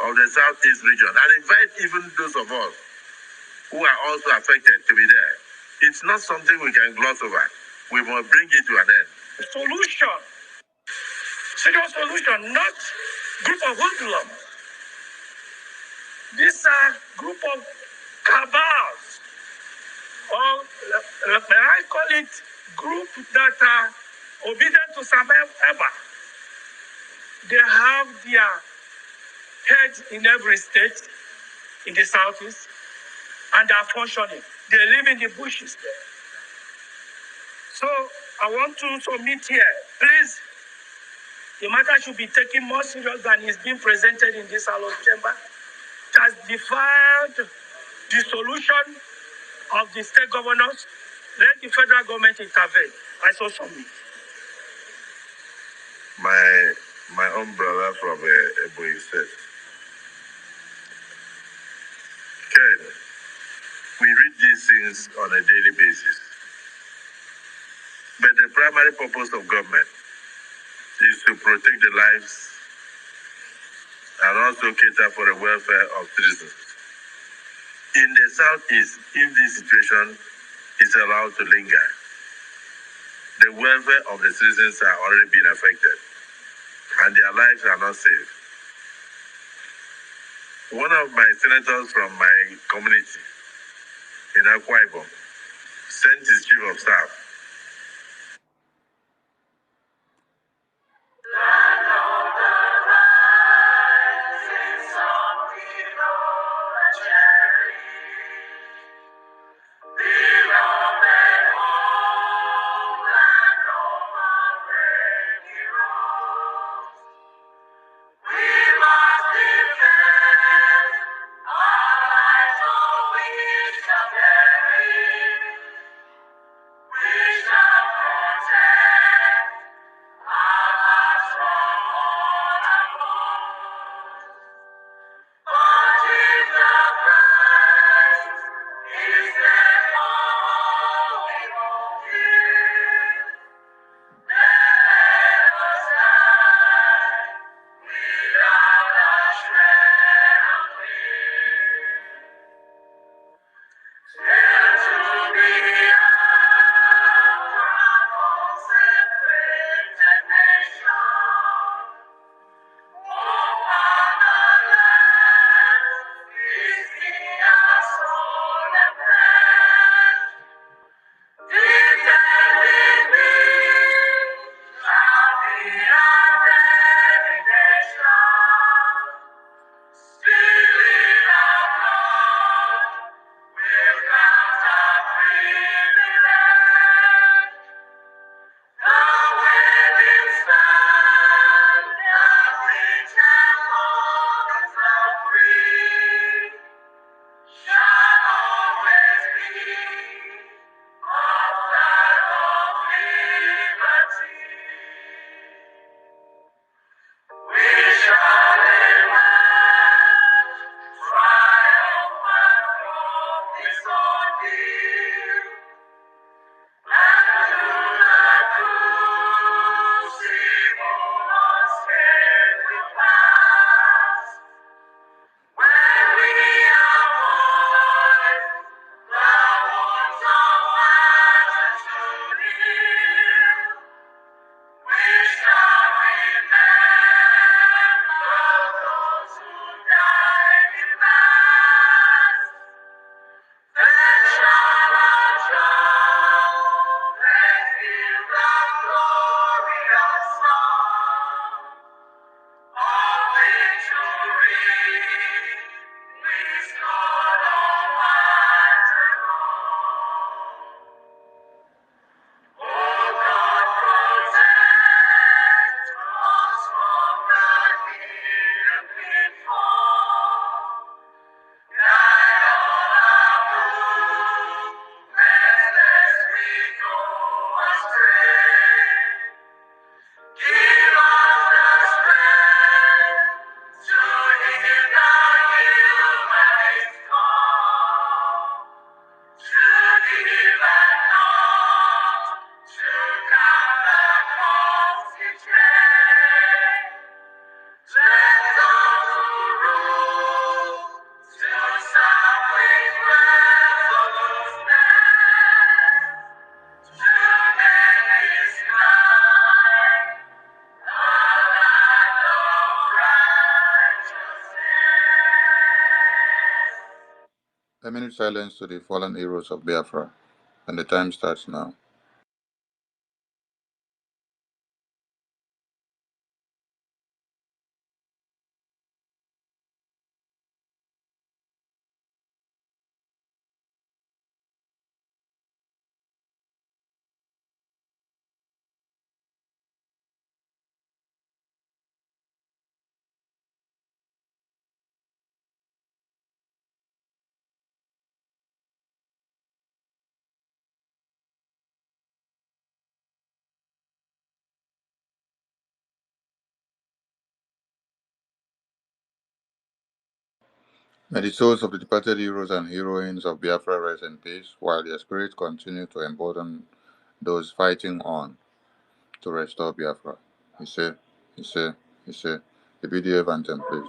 of the Southeast region and invite even those of us who are also affected to be there. It's not something we can gloss over. We must bring it to an end. Solution, serious solution, not group of hoodlums. These are group of cabals, or may I call it group that are obedient to Sam Eba. They have their heads in every state in the southeast, and they are functioning. They live in the bushes there. So I want to submit here, please, the matter should be taken more serious than is being presented in this House chamber. It has defied the solution of the state governors. Let the federal government intervene. I so submit. My own brother from Ebonyi State. Ken, we read these things on a daily basis. But the primary purpose of government is to protect the lives and also cater for the welfare of citizens. In the Southeast, if this situation is allowed to linger, the welfare of the citizens are already being affected and their lives are not safe. One of my senators from my community in Akwa Ibom sent his chief of staff A minute silence to the fallen heroes of Biafra, and the time starts now. May the souls of the departed heroes and heroines of Biafra rest in peace, while their spirits continue to embolden those fighting on to restore Biafra. He said, he said, the BDF anthem, please.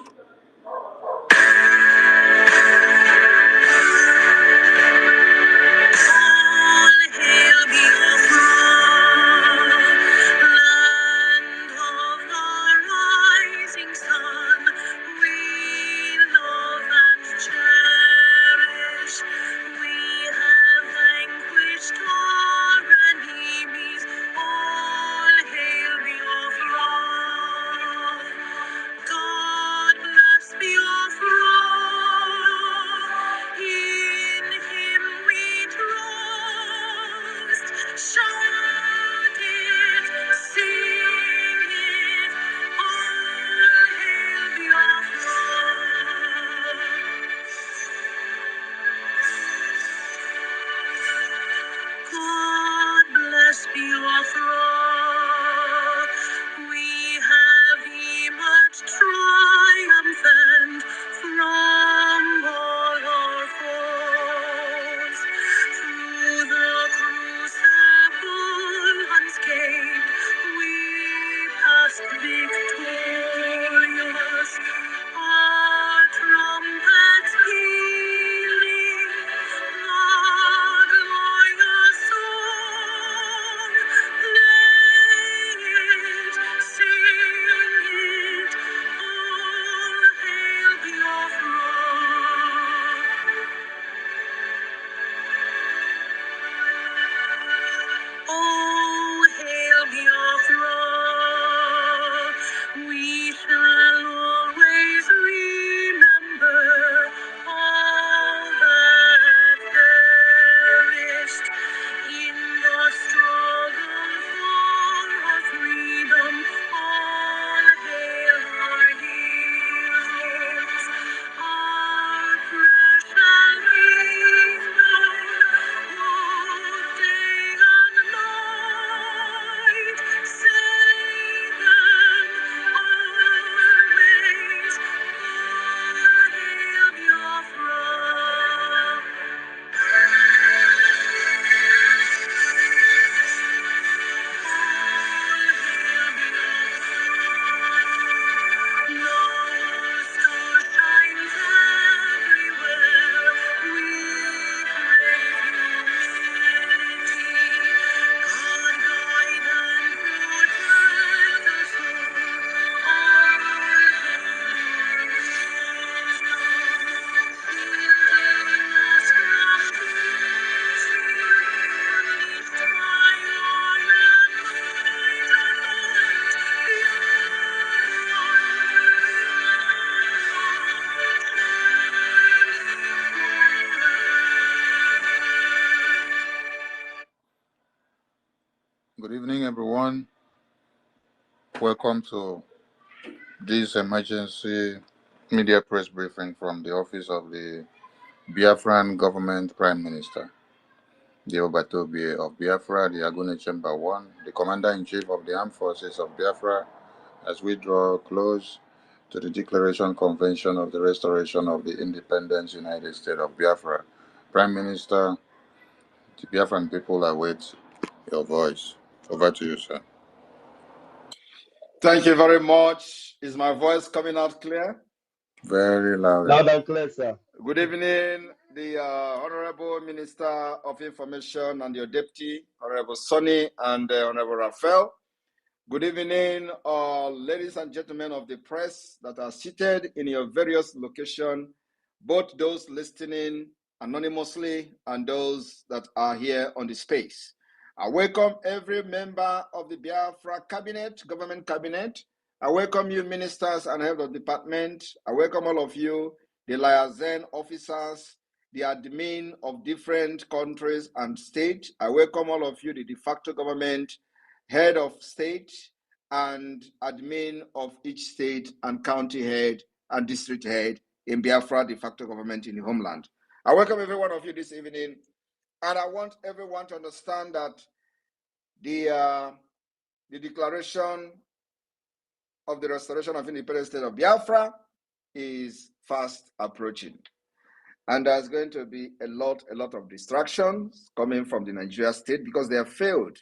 Good evening, everyone. Welcome to this emergency media press briefing from the office of the Biafran Government Prime Minister, the Obatobe of Biafra, the Agune Chamber 1, the Commander-in-Chief of the Armed Forces of Biafra, as we draw close to the Declaration Convention of the Restoration of the Independence United States of Biafra. Prime Minister, the Biafran people await your voice. Over to you, sir. Thank you very much. Is my voice coming out clear? Very loud. Loud and clear, sir. Good evening, the Honorable Minister of Information and your Deputy, Honorable Sonny and Honorable Raphael. Good evening, ladies and gentlemen of the press that are seated in your various locations, both those listening anonymously, and those that are here on the space. I welcome every member of the Biafra cabinet, government cabinet. I welcome you, ministers and head of department. I welcome all of you, the liaison officers, the admin of different countries and states. I welcome all of you, the de facto government, head of state, and admin of each state and county head and district head in Biafra de facto government in the homeland. I welcome every one of you this evening, and I want everyone to understand that the declaration of the restoration of independent state of Biafra is fast approaching. And there's going to be a lot of distractions coming from the Nigeria state because they have failed.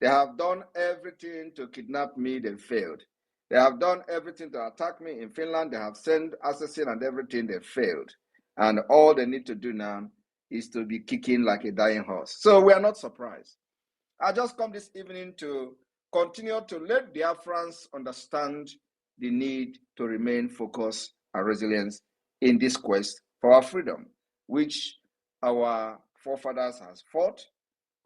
They have done everything to kidnap me, they failed. They have done everything to attack me in Finland. They have sent assassin and everything, they failed. And all they need to do now is to be kicking like a dying horse. So we are not surprised. I just come this evening to continue to let Biafrans understand the need to remain focused and resilient in this quest for our freedom, which our forefathers has fought,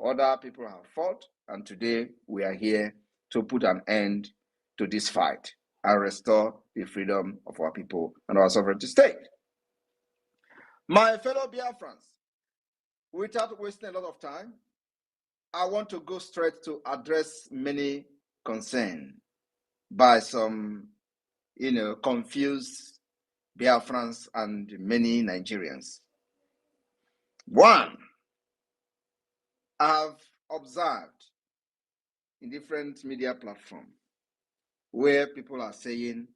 other people have fought, and today we are here to put an end to this fight and restore the freedom of our people and our sovereignty state. My fellow Biafrans, without wasting a lot of time, I want to go straight to address many concerns by some, confused Biafrans and many Nigerians. One, I have observed in different media platforms where people are saying,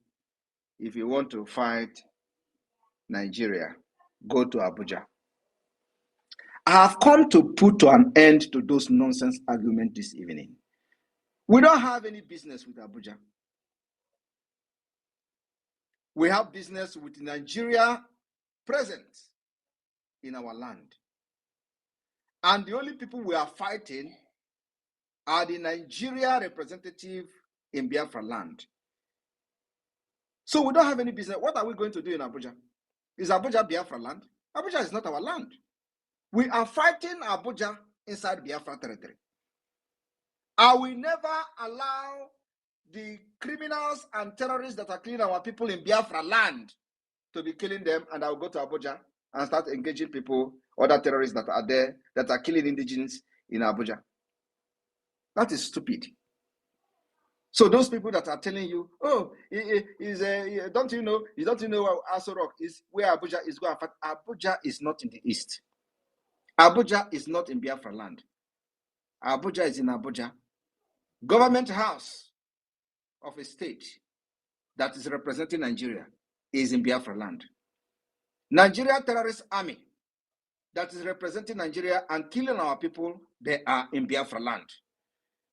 if you want to fight Nigeria, go to Abuja. I have come to put an end to those nonsense arguments this evening. We don't have any business with Abuja. We have business with Nigeria present in our land. And the only people we are fighting are the Nigeria representative in Biafra land. So we don't have any business. What are we going to do in Abuja? Is Abuja Biafra land? Abuja is not our land. We are fighting Abuja inside Biafra territory. I will never allow the criminals and terrorists that are killing our people in Biafra land to be killing them, and I will go to Abuja and start engaging people, other terrorists that are there, that are killing indigenes in Abuja. That is stupid. So those people that are telling you, oh, don't you know where Aso Rock is, where Abuja is going? Abuja is not in the east. Abuja is not in Biafra land. Abuja is in Abuja. Government house of a state that is representing Nigeria is in Biafra land. Nigeria terrorist army that is representing Nigeria and killing our people, they are in Biafra land.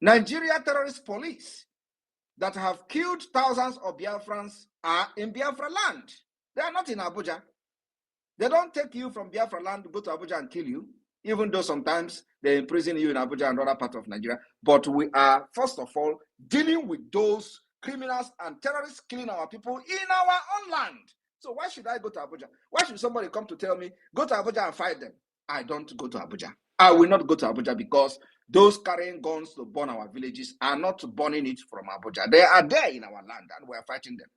Nigeria terrorist police that have killed thousands of Biafrans are in Biafra land. They are not in Abuja. They don't take you from Biafra land to go to Abuja and kill you, even though sometimes they imprison you in Abuja and other parts of Nigeria. But we are, first of all, dealing with those criminals and terrorists killing our people in our own land. So why should I go to Abuja? Why should somebody come to tell me, go to Abuja and fight them? I don't go to Abuja. I will not go to Abuja because those carrying guns to burn our villages are not burning it from Abuja. They are there in our land and we are fighting them.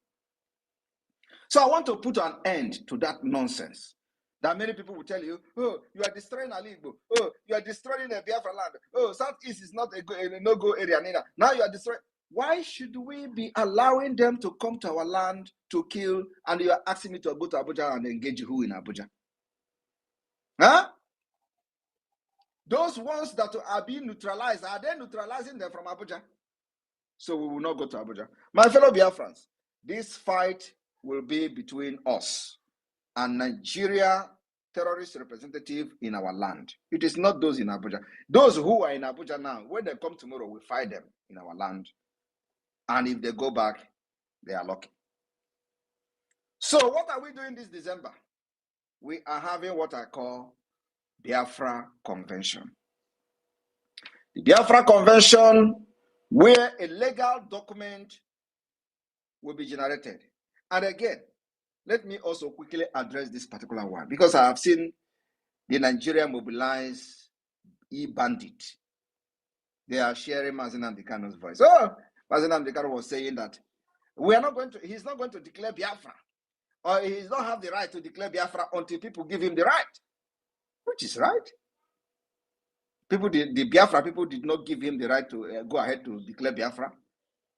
So I want to put an end to that nonsense that many people will tell you, oh, you are destroying Aligbo. Oh, you are destroying the Biafra land. Oh, Southeast is not a no-go area. Now you are destroying. Why should we be allowing them to come to our land to kill, and you are asking me to go to Abuja and engage who in Abuja? Huh? Those ones that are being neutralized, are they neutralizing them from Abuja? So we will not go to Abuja. My fellow Biafrans, this fight will be between us and Nigeria terrorist representative in our land. It is not those in Abuja. Those who are in Abuja now, when they come tomorrow, we fight them in our land. And if they go back, they are lucky. So what are we doing this December? We are having what I call Biafra Convention. The Biafra Convention, where a legal document will be generated. And again, let me also quickly address this particular one, because I have seen the Nigeria mobilized e-bandit. They are sharing Mazi Nnamdi Kanu's voice. Oh, Mazi Nnamdi Kanu was saying that he's not going to declare Biafra, or he does not have the right to declare Biafra until people give him the right, which is right. The Biafra people did not give him the right to go ahead to declare Biafra.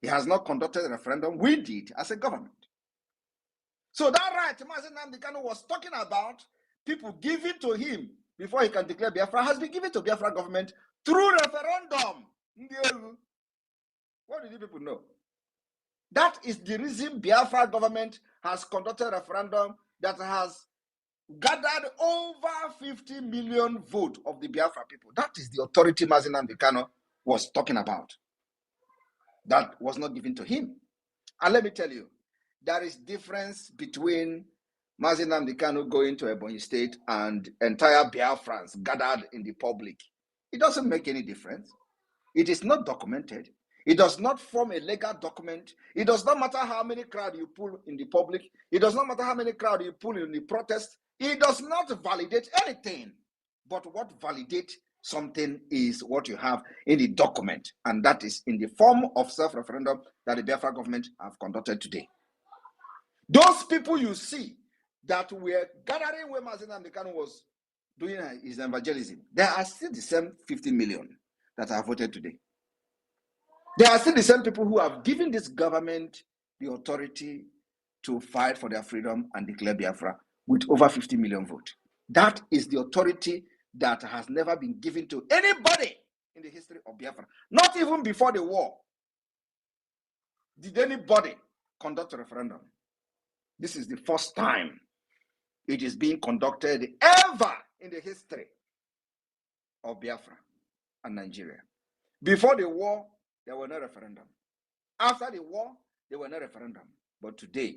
He has not conducted a referendum. We did as a government. So that right Mazi Nnamdi Kanu was talking about, people give it to him before he can declare Biafra, has been given to Biafra government through referendum. What did you people know? That is the reason Biafra government has conducted a referendum that has gathered over 50 million votes of the Biafra people. That is the authority Mazi Nnamdi Kanu was talking about. That was not given to him. And let me tell you, there is difference between Mazi Nnamdi Kanu going to Ebonyi State and entire Biafrans gathered in the public. It doesn't make any difference. It is not documented. It does not form a legal document. It does not matter how many crowd you pull in the public. It does not matter how many crowd you pull in the protest. It does not validate anything. But what validates something is what you have in the document, and that is in the form of self-referendum that the Biafra government have conducted today. Those people you see that were gathering where Mazi Nnamdi Kanu was doing his evangelism, there are still the same 50 million that have voted today. There are still the same people who have given this government the authority to fight for their freedom and declare Biafra with over 50 million votes. That is the authority that has never been given to anybody in the history of Biafra. Not even before the war did anybody conduct a referendum. This is the first time it is being conducted ever in the history of Biafra and Nigeria. Before the war, there were no referendum. After the war, there were no referendum. But today,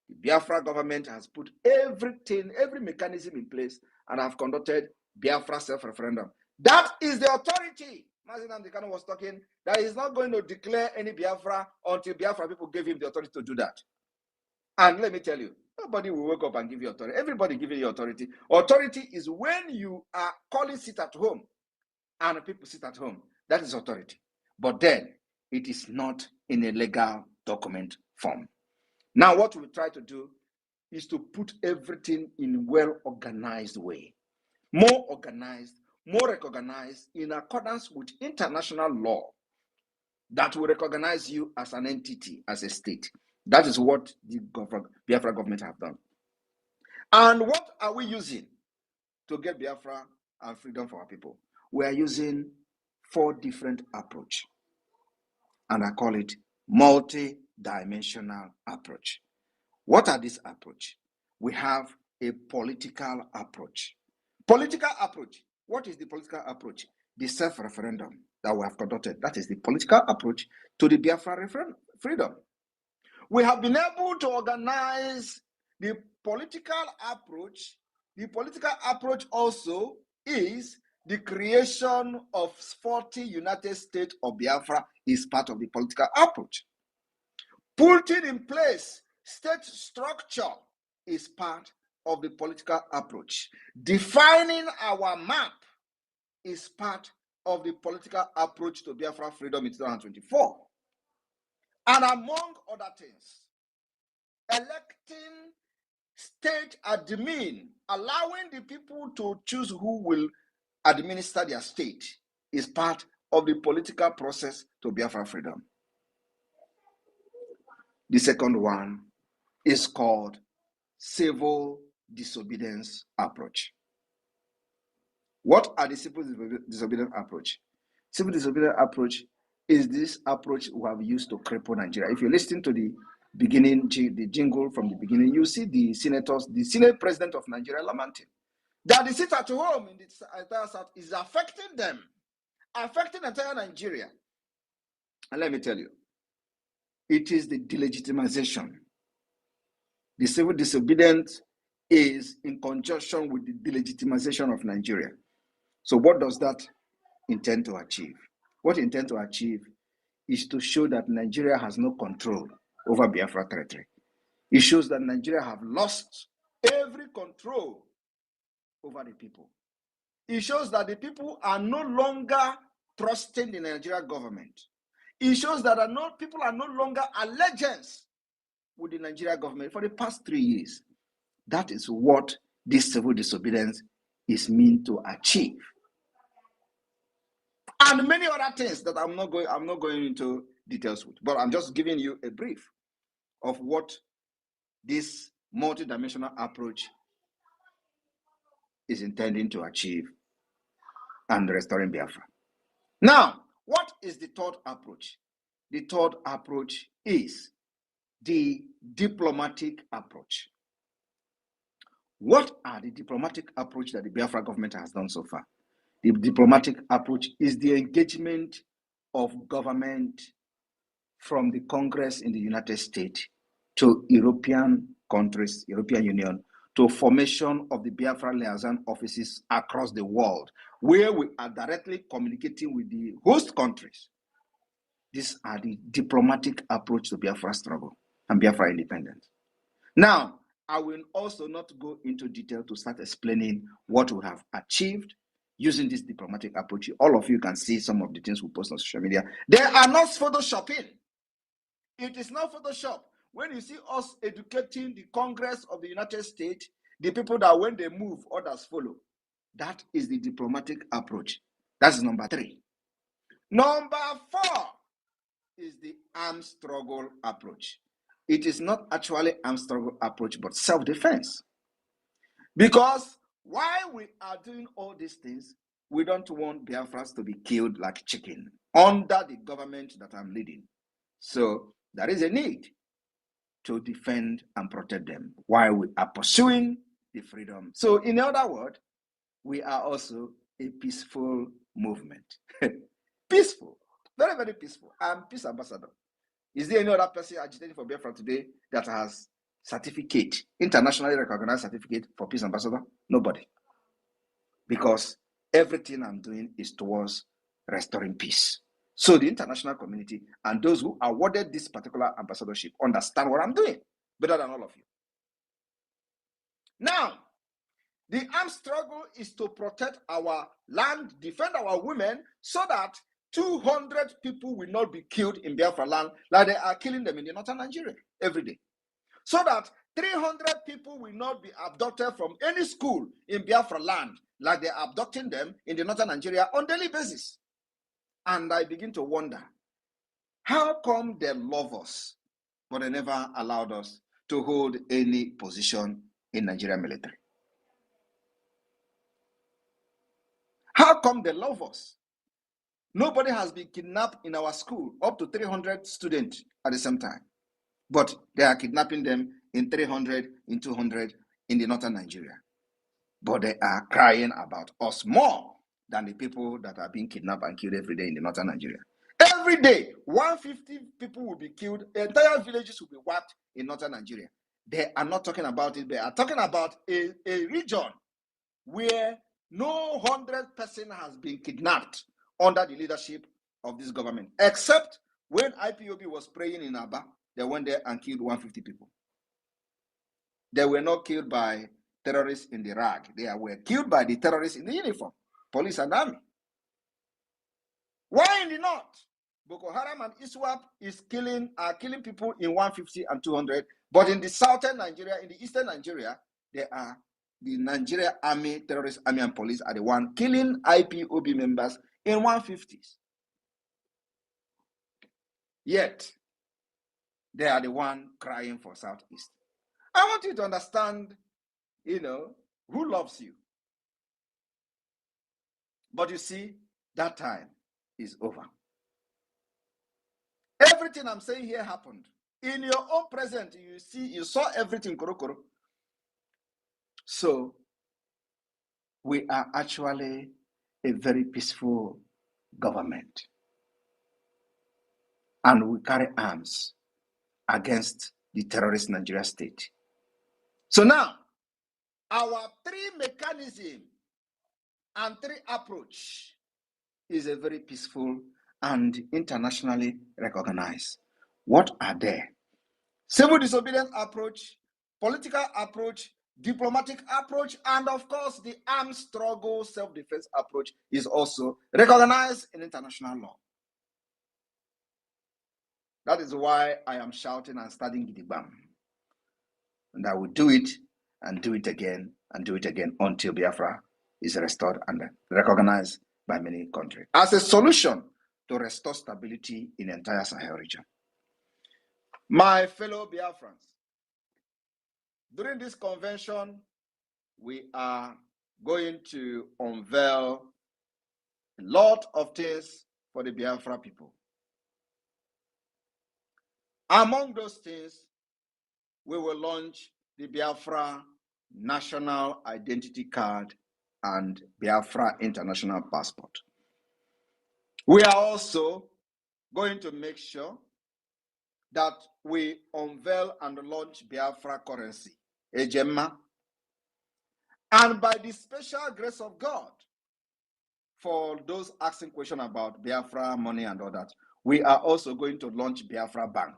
the Biafra government has put everything, every mechanism in place and have conducted Biafra self-referendum. That is the authority. Mazi Nnamdi Kanu was talking that he's not going to declare any Biafra until Biafra people gave him the authority to do that. And let me tell you, nobody will wake up and give you authority. Everybody giving you authority. Authority is when you are calling sit at home and people sit at home. That is authority. But then it is not in a legal document form. Now, what we try to do is to put everything in a well-organized way. More organized, more recognized in accordance with international law that will recognize you as an entity, as a state. That is what the Biafra government have done. And what are we using to get Biafra and freedom for our people? We are using 4 different approaches. And I call it multi-dimensional approach. What are these approaches? We have a political approach. Political approach. What is the political approach? The self-referendum that we have conducted. That is the political approach to the Biafra freedom. We have been able to organize the political approach. The political approach also is the creation of 40 United States of Biafra is part of the political approach. Putting in place state structure is part of the political approach. Defining our map is part of the political approach to Biafra freedom in 2024. And among other things, electing state admin, allowing the people to choose who will administer their state is part of the political process to Biafra freedom. The second one is called civil disobedience approach. What are the civil disobedience approach? Civil disobedience approach is this approach we have used to cripple Nigeria. If you listen to the beginning, the jingle from the beginning, you see the senators, the Senate President of Nigeria lamenting that the sit at home in the entire South is affecting them, affecting entire Nigeria. And let me tell you, it is the delegitimization. The civil disobedience is in conjunction with the delegitimization of Nigeria. So what does that intend to achieve? What it intends to achieve is to show that Nigeria has no control over Biafra territory. It shows that Nigeria have lost every control over the people. It shows that the people are no longer trusting the Nigerian government. It shows that people are no longer allegiance with the Nigerian government for the past 3 years. That is what this civil disobedience is meant to achieve. And many other things that I'm not going into details with, but I'm just giving you a brief of what this multidimensional approach is intending to achieve and restoring Biafra. Now, what is the third approach? The third approach is the diplomatic approach. What are the diplomatic approach that the Biafra government has done so far? The diplomatic approach is the engagement of government from the Congress in the United States to European countries, European Union, to formation of the Biafra liaison offices across the world, where we are directly communicating with the host countries. These are the diplomatic approach to Biafra struggle and Biafra independence. Now, I will also not go into detail to start explaining what we have achieved using this diplomatic approach. All of you can see some of the things we post on social media. They are not photoshopping. It is not Photoshop. When you see us educating the Congress of the United States, the people that when they move, others follow. That is the diplomatic approach. That's number 3. Number 4 is the armed struggle approach. It is not actually armed struggle approach, but self-defense. Because while we are doing all these things, we don't want Biafras to be killed like chicken under the government that I'm leading. So there is a need to defend and protect them while we are pursuing the freedom. So in other words, we are also a peaceful movement. Peaceful, very, very peaceful. I'm peace ambassador. Is there any other person agitating for Biafra today that has certificate, internationally recognized certificate for peace ambassador? Nobody. Because everything I'm doing is towards restoring peace. So the international community and those who awarded this particular ambassadorship understand what I'm doing better than all of you. Now, the armed struggle is to protect our land, defend our women, so that 200 people will not be killed in Biafra land like they are killing them in the northern Nigeria every day. So that 300 people will not be abducted from any school in Biafra land like they are abducting them in the northern Nigeria on a daily basis. And I begin to wonder, how come they love us, but they never allowed us to hold any position in Nigerian military? How come they love us? Nobody has been kidnapped in our school, up to 300 students at the same time. But they are kidnapping them in 300, in 200 in the northern Nigeria. But they are crying about us more than the people that are being kidnapped and killed every day in the northern Nigeria. Every day, 150 people will be killed. Entire villages will be wiped in northern Nigeria. They are not talking about it. They are talking about a region where no 100% has been kidnapped under the leadership of this government, except when IPOB was praying in Aba, they went there and killed 150 people. They were not killed by terrorists in the rag. They were killed by the terrorists in the uniform, police and army. Why in the north? Boko Haram and ISWAP are killing people in 150 and 200, but in the southern Nigeria, in the eastern Nigeria, they are the Nigeria army, terrorist army and police are the one killing IPOB members in 150s. Yet, they are the one crying for Southeast. I want you to understand, who loves you. But you see, that time is over. Everything I'm saying here happened. In your own present, you saw everything, Korokoro. So, we are actually a very peaceful government. And we carry arms against the terrorist Nigeria state. So now, our 3 mechanism and 3 approach is a very peaceful and internationally recognized. What are they? Civil disobedience approach, political approach, diplomatic approach, and of course, the armed struggle self-defense approach is also recognized in international law. That is why I am shouting and starting Gidigbam. And I will do it and do it again and do it again until Biafra is restored and recognized by many countries as a solution to restore stability in the entire Sahel region. My fellow Biafrans, during this convention, we are going to unveil a lot of things for the Biafra people. Among those things, we will launch the Biafra National Identity Card and Biafra International Passport. We are also going to make sure that we unveil and launch Biafra currency, Ejema. And by the special grace of God, for those asking questions about Biafra money and all that, we are also going to launch Biafra Bank.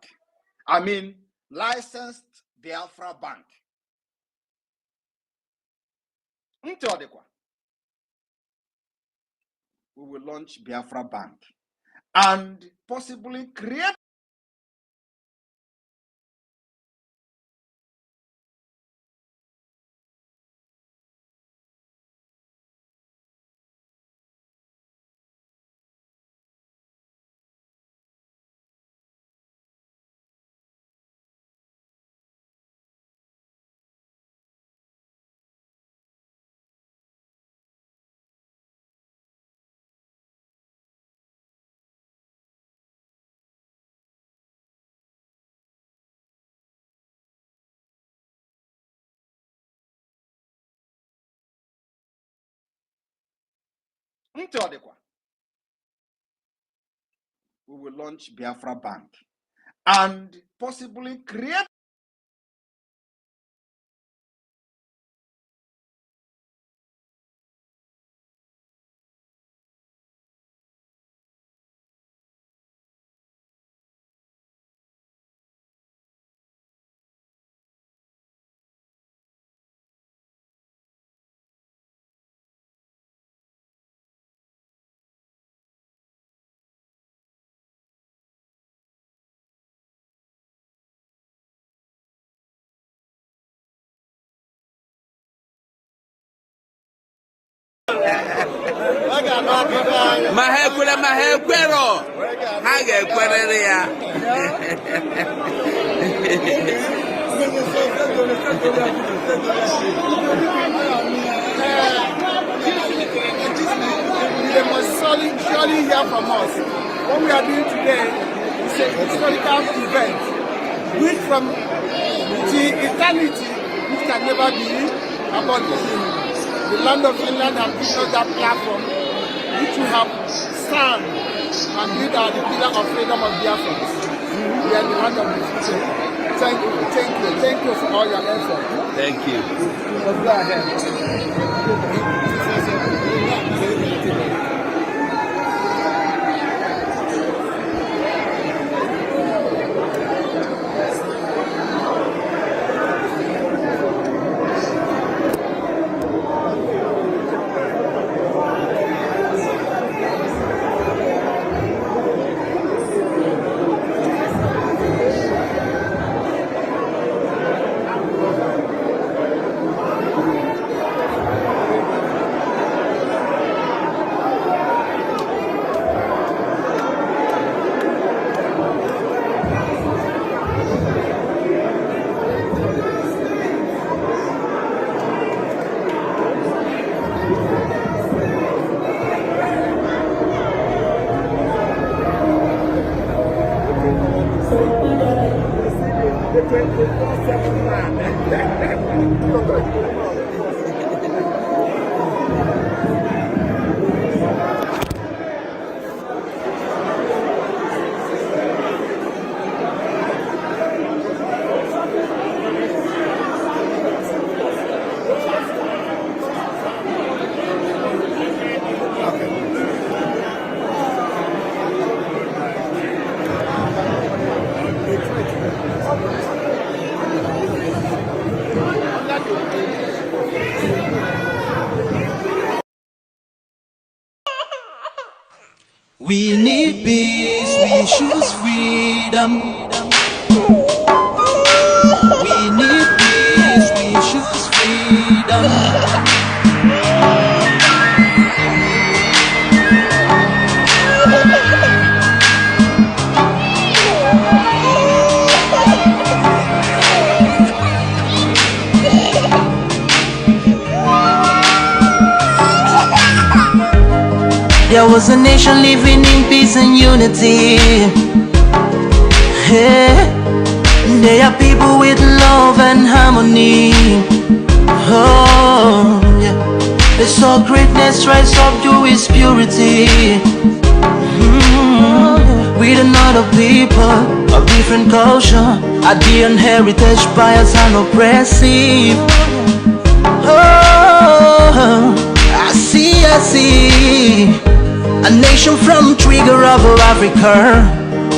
I mean, licensed Biafra Bank. We will launch Biafra Bank and possibly create we will launch Biafra Bank and possibly create Mahekwero. Hagekwere ya. They must surely hear from us. What we are doing today is a historical event, which from the eternity, which can never be abolished. The land of Finland has given us that platform, which we have stand and build our the pillar of freedom of Biafra. We are the land of the future. Thank you for all your effort. Thank you. Let's go ahead. We need peace, we choose freedom. We need peace, we choose freedom. There was a nation living in peace and unity. Yeah. They are people with love and harmony. Oh, yeah. They saw greatness rise up to its purity. With another people of different culture, Ideal heritage, bias and oppressive. Oh, I see a nation from trigger of Africa,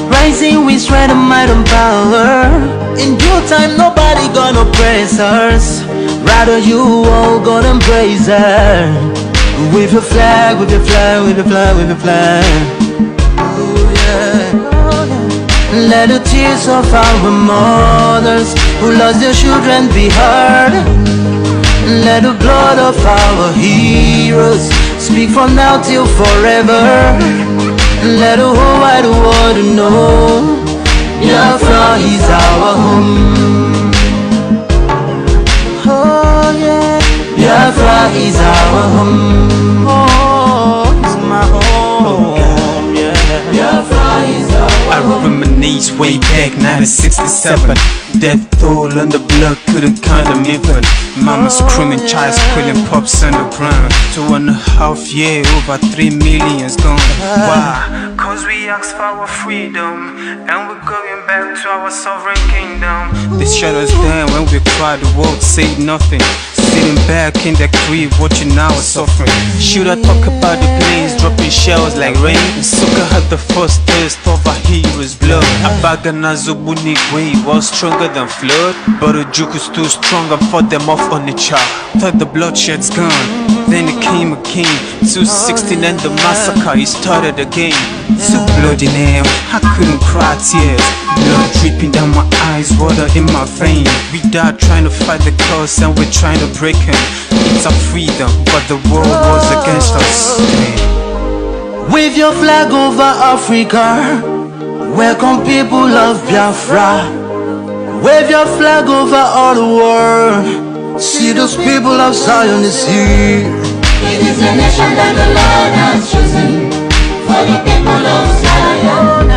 rising with strength and might and power. In due time, nobody gonna praise us. Rather, you all gonna embrace her. With your flag, with your flag, with your flag, with your flag. Oh yeah. Let the tears of our mothers who lost their children be heard. Let the blood of our heroes speak from now till forever. Let the whole wide world know BIAFRA is our home. Oh yeah, BIAFRA is our home. Oh, it's my home. Yeah, BIAFRA is our home. I reminisce way back 1967. Death toll and the blood couldn't count them even. Mama screaming, child squealing, pops on the ground. 2.5 years, over 3 million's gone. Why? Cause we asked for our freedom, and we're going back to our sovereign kingdom. They shut us down when we cried, the world said nothing. Sitting back in the crib, watching our suffering. Should I talk about the planes dropping shells like rain? Suka had the first taste of a hero's blood. Abagana Zobunigwe was stronger than flood, but the juke is too strong and fought them off on the chart. Thought the bloodshed's gone, then it came again. 216 and the massacre, it started again. So bloody name, I couldn't cry tears. Blood dripping down my eyes, water in my vein. We died trying to fight the cause and we're trying to break him. It's our freedom, but the world was against us. Wave your flag over Africa. Welcome people of Biafra. Wave your flag over all the world. See those people of Zion is here. It is a nation that the Lord has chosen for the people of Zion.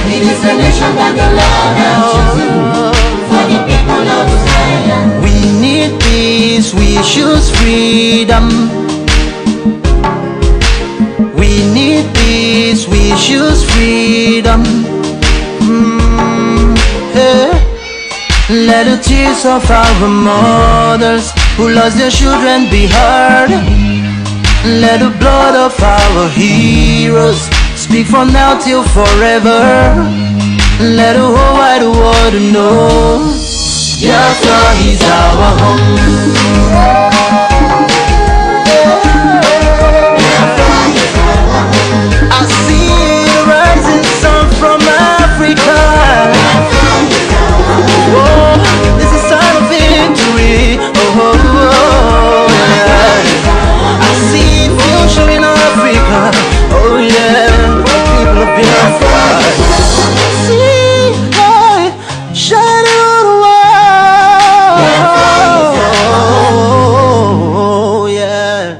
It is a nation that the Lord has chosen for the people of Zion. We need peace, we choose freedom. We need peace, we choose freedom. Yeah. Let the tears of our mothers who lost their children be heard. Let the blood of our heroes speak from now till forever. Let the whole wide world know BIAFRA is our home. I see the rising sun from Africa. Oh, this is a sign of victory. Oh, yeah. I see future in Africa. Oh yeah, people of Biafra. See light shining on the world. Oh yeah.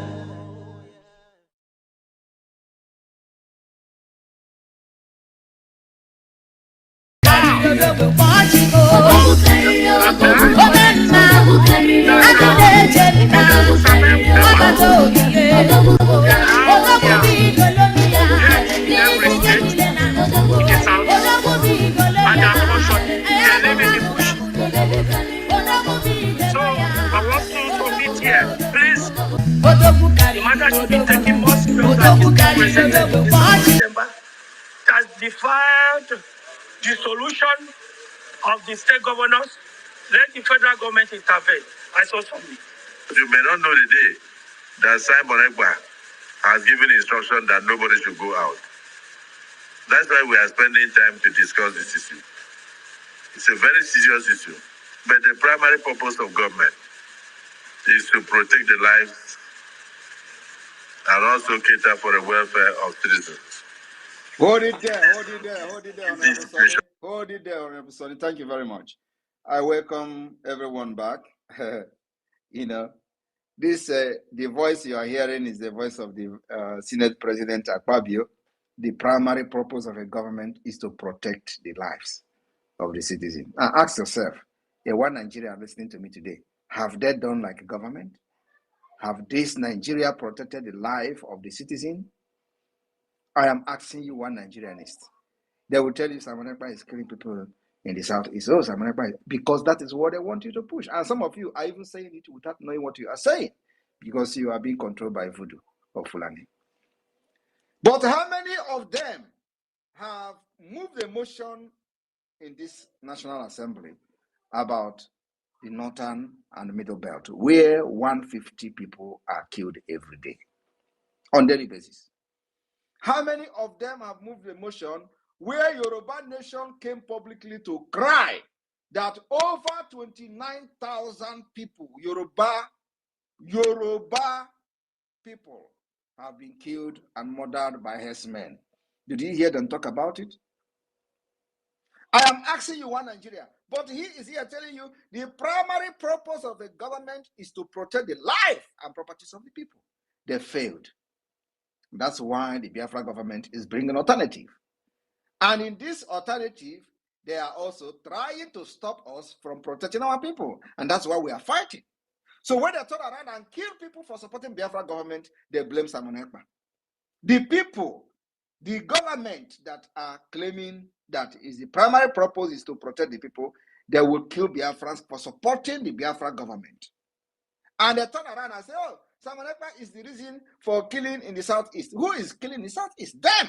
So I want to submit here, please. The matter should be taken more serious than the presented in December. It has defied the solution of the state governors. Let the federal government intervene. I so submit. You may not know the day that Simon Ekpa has given instruction that nobody should go out. That's why we are spending time to discuss this issue. It's a very serious issue. But the primary purpose of government is to protect the lives and also cater for the welfare of citizens. Hold it there, Honorable Sonny. Hold it there, Honorable Sonny. Thank you very much. I welcome everyone back. This the voice you are hearing is the voice of the Senate President Ekpa. The primary purpose of a government is to protect the lives of the citizen. And ask yourself, one Nigeria listening to me today, have they done like a government? Have this Nigeria protected the life of the citizen? I am asking you, one Nigerianist. They will tell you Simon Ekpa is killing people in the southeast. Oh, Simon Ekpa, because that is what they want you to push. And some of you are even saying it without knowing what you are saying, because you are being controlled by voodoo or Fulani. But how many of them have moved a motion in this National Assembly about the northern and middle belt, where 150 people are killed every day on daily basis? How many of them have moved a motion where Yoruba Nation came publicly to cry that over 29,000 people, Yoruba people, have been killed and murdered by herdsmen? Did you hear them talk about it? I am asking you, one Nigeria, but he is here telling you the primary purpose of the government is to protect the life and properties of the people. They failed. That's why the Biafra government is bringing an alternative. And in this alternative, they are also trying to stop us from protecting our people. And that's why we are fighting. So when they turn around and kill people for supporting Biafra government, they blame Simon Ekpa. The people, the government that are claiming that is the primary purpose is to protect the people, they will kill Biafrans for supporting the Biafra government. And they turn around and say, oh, Simon Ekpa is the reason for killing in the southeast. Who is killing in the southeast? Them.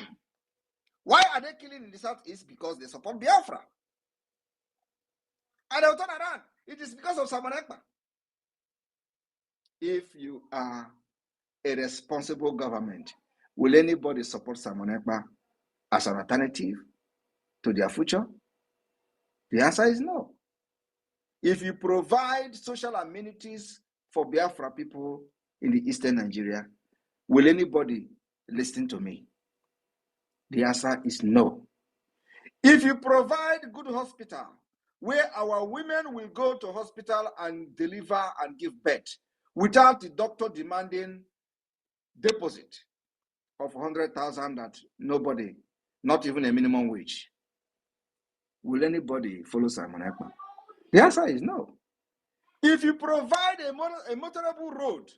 Why are they killing in the southeast? Because they support Biafra. And they'll turn around. It is because of Simon Ekpa. If you are a responsible government, will anybody support Simon Ekpa as an alternative to their future? The answer is no. If you provide social amenities for Biafra people in the eastern Nigeria, will anybody listen to me? The answer is no. If you provide good hospital where our women will go to hospital and deliver and give birth without the doctor demanding deposit of 100,000 that nobody, not even a minimum wage, will anybody follow Simon Ekpa? The answer is no. If you provide a motorable road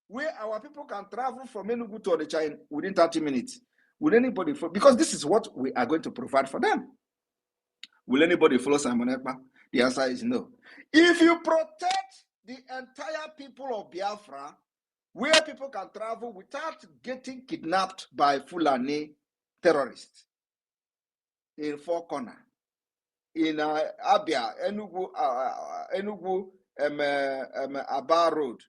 where our people can travel from Enugu to Onitsha within 30 minutes, will anybody follow? Because this is what we are going to provide for them. Will anybody follow Simon Ekpa? The answer is no. If you protect the entire people of Biafra, where people can travel without getting kidnapped by Fulani terrorists in Four Corner, in Abia, Enugu, Aba Road,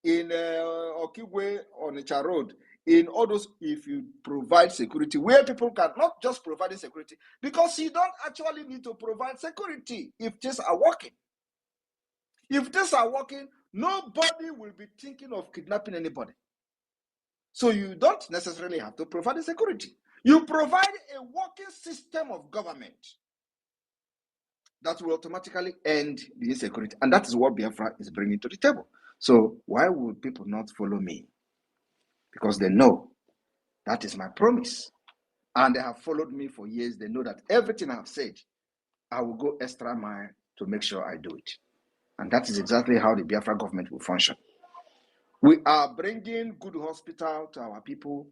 in Okigwe, Onitsha Road, in all those, if you provide security, where people can not just provide security, because you don't actually need to provide security if things are working. If things are working, nobody will be thinking of kidnapping anybody. So you don't necessarily have to provide the security. You provide a working system of government that will automatically end the insecurity. And that is what Biafra is bringing to the table. So why would people not follow me? Because they know that is my promise. And they have followed me for years. They know that everything I've said, I will go extra mile to make sure I do it. And that is exactly how the Biafra government will function. We are bringing good hospital to our people,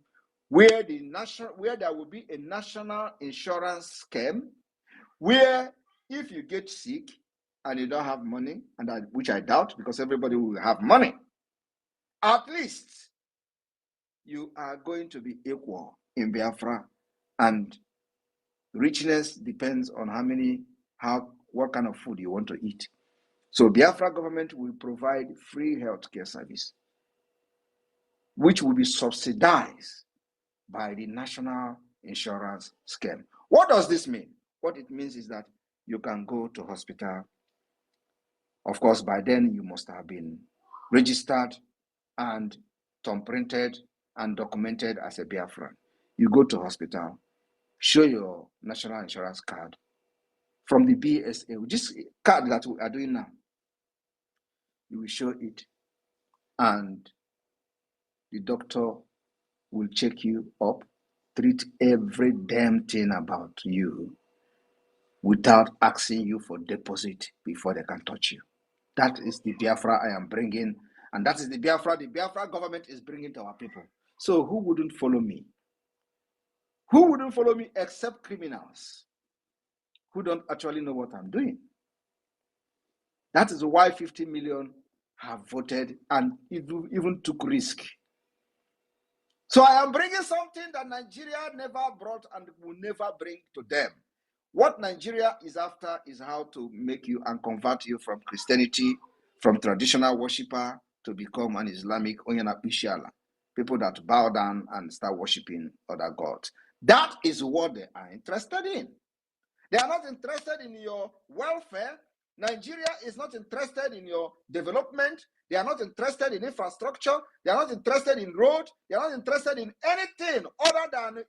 where there will be a national insurance scheme, where if you get sick and you don't have money, and which I doubt, because everybody will have money, at least you are going to be equal in Biafra, and richness depends on what kind of food you want to eat. So Biafra government will provide free healthcare service, which will be subsidized by the national insurance scheme. What does this mean? What it means is that you can go to hospital. Of course, by then you must have been registered and thumbprinted and documented as a BIAFRA. You go to hospital, show your national insurance card from the BSA, this card that we are doing now. You will show it, and the doctor will check you up, treat every damn thing about you without asking you for deposit before they can touch you. That is the BIAFRA I am bringing, and that is the BIAFRA government is bringing to our people. So who wouldn't follow me? Who wouldn't follow me except criminals who don't actually know what I'm doing? That is why 50 million have voted and even took risk. So I am bringing something that Nigeria never brought and will never bring to them. What Nigeria is after is how to make you and convert you from Christianity, from traditional worshiper, to become an Islamic Onyanapishala, people that bow down and start worshiping other gods. That is what they are interested in. They are not interested in your welfare. Nigeria is not interested in your development. They are not interested in infrastructure. They are not interested in road. They are not interested in anything other than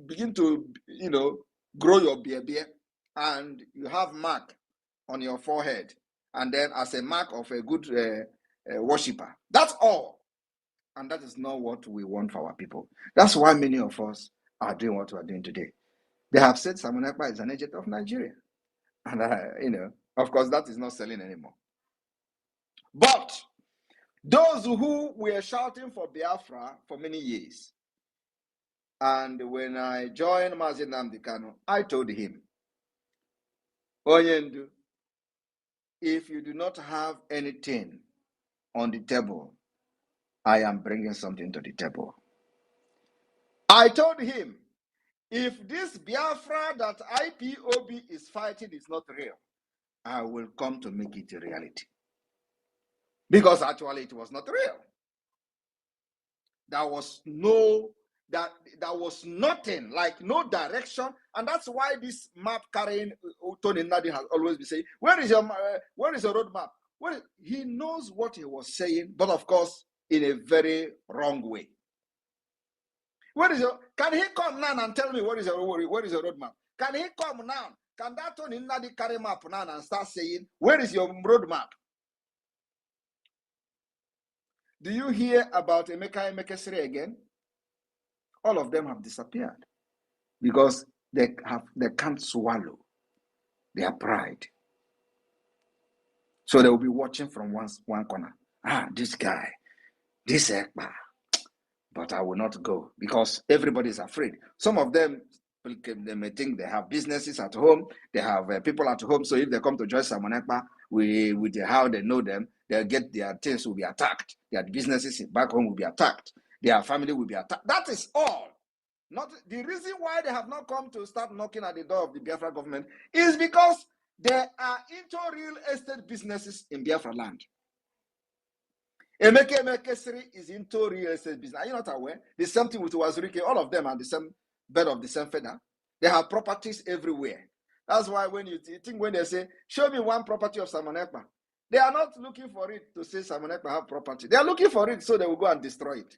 begin to, grow your beer, and you have mark on your forehead, and then as a mark of a good worshiper. That's all. And that is not what we want for our people. That's why many of us are doing what we are doing today. They have said Simon Ekpa is an agent of Nigeria. And, of course, that is not selling anymore. But those who were shouting for Biafra for many years, and when I joined Mazi Nnamdi Kanu, I told him, Onyendu, if you do not have anything on the table, I am bringing something to the table. I told him, if this Biafra that IPOB is fighting is not real, I will come to make it a reality. Because actually it was not real. There was nothing, like no direction, and that's why this map carrying Tony Nadi has always been saying, where is your roadmap? He knows what he was saying, but of course in a very wrong way. Can he come now and tell me what is your roadmap? Can he come now? Can that Tony Nadi carry map now and start saying, where is your roadmap? Do you hear about Emeka Emekesiri again? All of them have disappeared because they can't swallow their pride. So they will be watching from one corner. This guy, this Ekpa. But I will not go because everybody is afraid. Some of them, they may think they have businesses at home, they have people at home. So if they come to join Simon Ekpa, with how they know them, they'll get their things will be attacked. Their businesses back home will be attacked. Their family will be attacked. That is all. Not the reason why they have not come to start knocking at the door of the Biafra government is because they are into real estate businesses in Biafra land. Emeka Emekesiri is into real estate business. Are you not aware? The same thing with Wazirike. All of them are the same bed of the same feather. They have properties everywhere. That's why when you think when they say, show me one property of Simon Ekpa, they are not looking for it to say Simon Ekpa have property. They are looking for it so they will go and destroy it.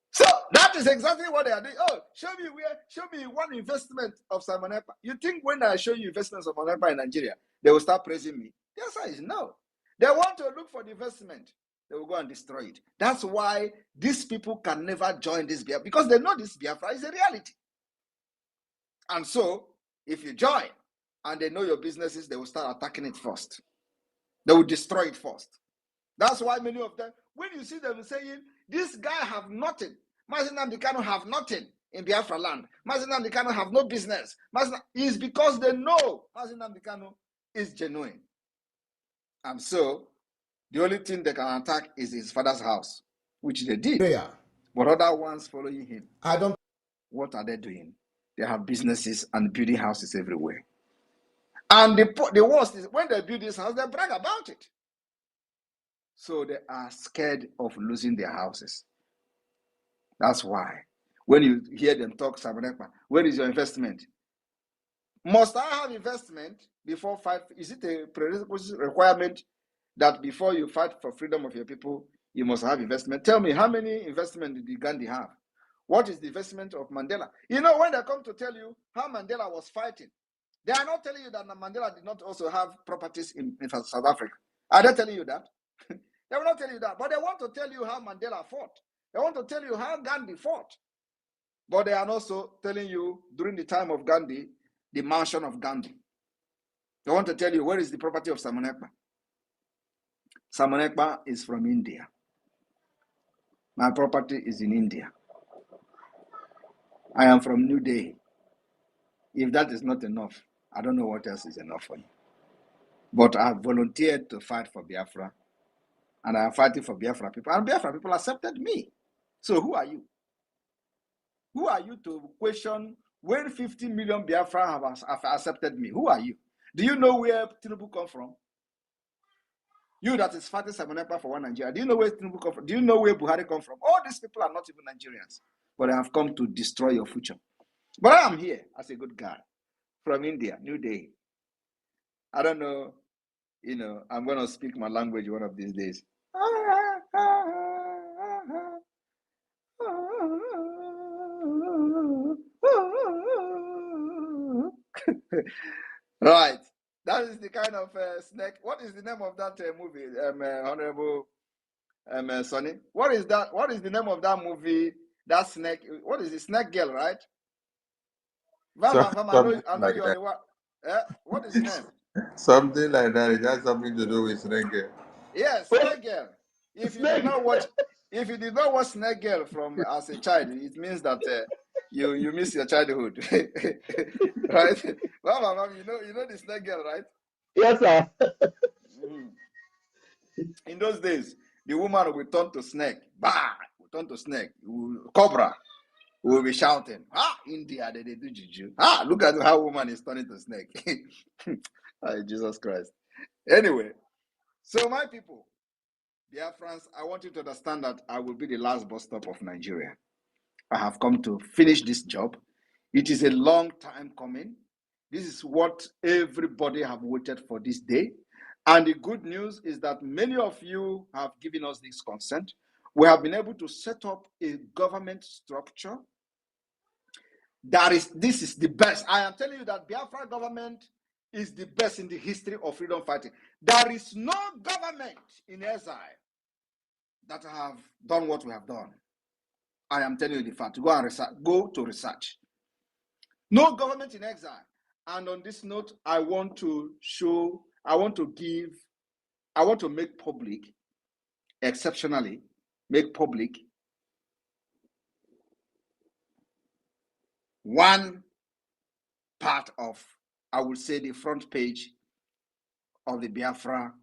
So that is exactly what they are doing. Oh, show me one investment of Simon Ekpa. You think when I show you investments of Simon Ekpa in Nigeria, they will start praising me? The answer is no. They want to look for the investment. They will go and destroy it. That's why these people can never join this Biafra, because they know this Biafra is a reality. And so, if you join and they know your businesses, they will start attacking it first. They will destroy it first. That's why many of them, when you see them saying, this guy have nothing, Mazi Nnamdi Kanu have nothing in Biafra land, Mazi Nnamdi Kanu have no business, is because they know Mazi Nnamdi Kanu is genuine. And so, the only thing they can attack is his father's house, which they did. Yeah. But other ones following him, what are they doing? They have businesses and building houses everywhere. And the worst is when they build this house, they brag about it. So they are scared of losing their houses. That's why. When you hear them talk, Simon Ekpa, where is your investment? Must I have investment before fight? Is it a prerequisite requirement that before you fight for freedom of your people, you must have investment? Tell me, how many investment did Gandhi have? What is the investment of Mandela? You know, when they come to tell you how Mandela was fighting, they are not telling you that Mandela did not also have properties in South Africa. Are they telling you that? They will not tell you that. But they want to tell you how Mandela fought. They want to tell you how Gandhi fought. But they are also telling you, during the time of Gandhi, the mansion of Gandhi. They want to tell you, where is the property of Simon Ekpa? Simon Ekpa is from India. My property is in India. I am from New Delhi. If that is not enough, I don't know what else is enough for you. But I have volunteered to fight for Biafra, and I am fighting for Biafra people, and Biafra people accepted me. So who are you? Who are you to question when 50 million Biafra have accepted me? Who are you? Do you know where Tinubu come from? You that is fighting Simon Ekpa for one Nigeria. Do you know where Tinubu come from? Do you know where Buhari come from? All these people are not even Nigerians, but they have come to destroy your future. But I am here as a good guy from India, New Delhi. I don't know, I'm going to speak my language one of these days. Right. That is the kind of snake. What is the name of that movie, Honorable Sonny? What is that? What is the name of that movie? That snake. What is the snake girl, right? Vama, I know Like you're that. the one. What is the name? Something like that. It has something to do with reggae. Yes, Snake Girl. If you did not watch Snake Girl from as a child, it means that you miss your childhood, right? Mama, you know the Snake Girl, right? Yes, sir. In those days, the woman will turn to snake. Bah! Will turn to snake. Cobra. We will be shouting. India, they do juju. Look at how woman is turning to snake. Jesus Christ. Anyway, so my people, Biafrans, I want you to understand that I will be the last bus stop of Nigeria. I have come to finish this job. It is a long time coming. This is what everybody have waited for this day. And the good news is that many of you have given us this consent. We have been able to set up a government structure. This is the best. I am telling you that Biafra government is the best in the history of freedom fighting. There is no government in exile that have done what we have done. I am telling you the fact. Go and research. Go to research. No government in exile. And on this note, I want to make public, exceptionally, make public one part of, I would say, the front page of the Biafra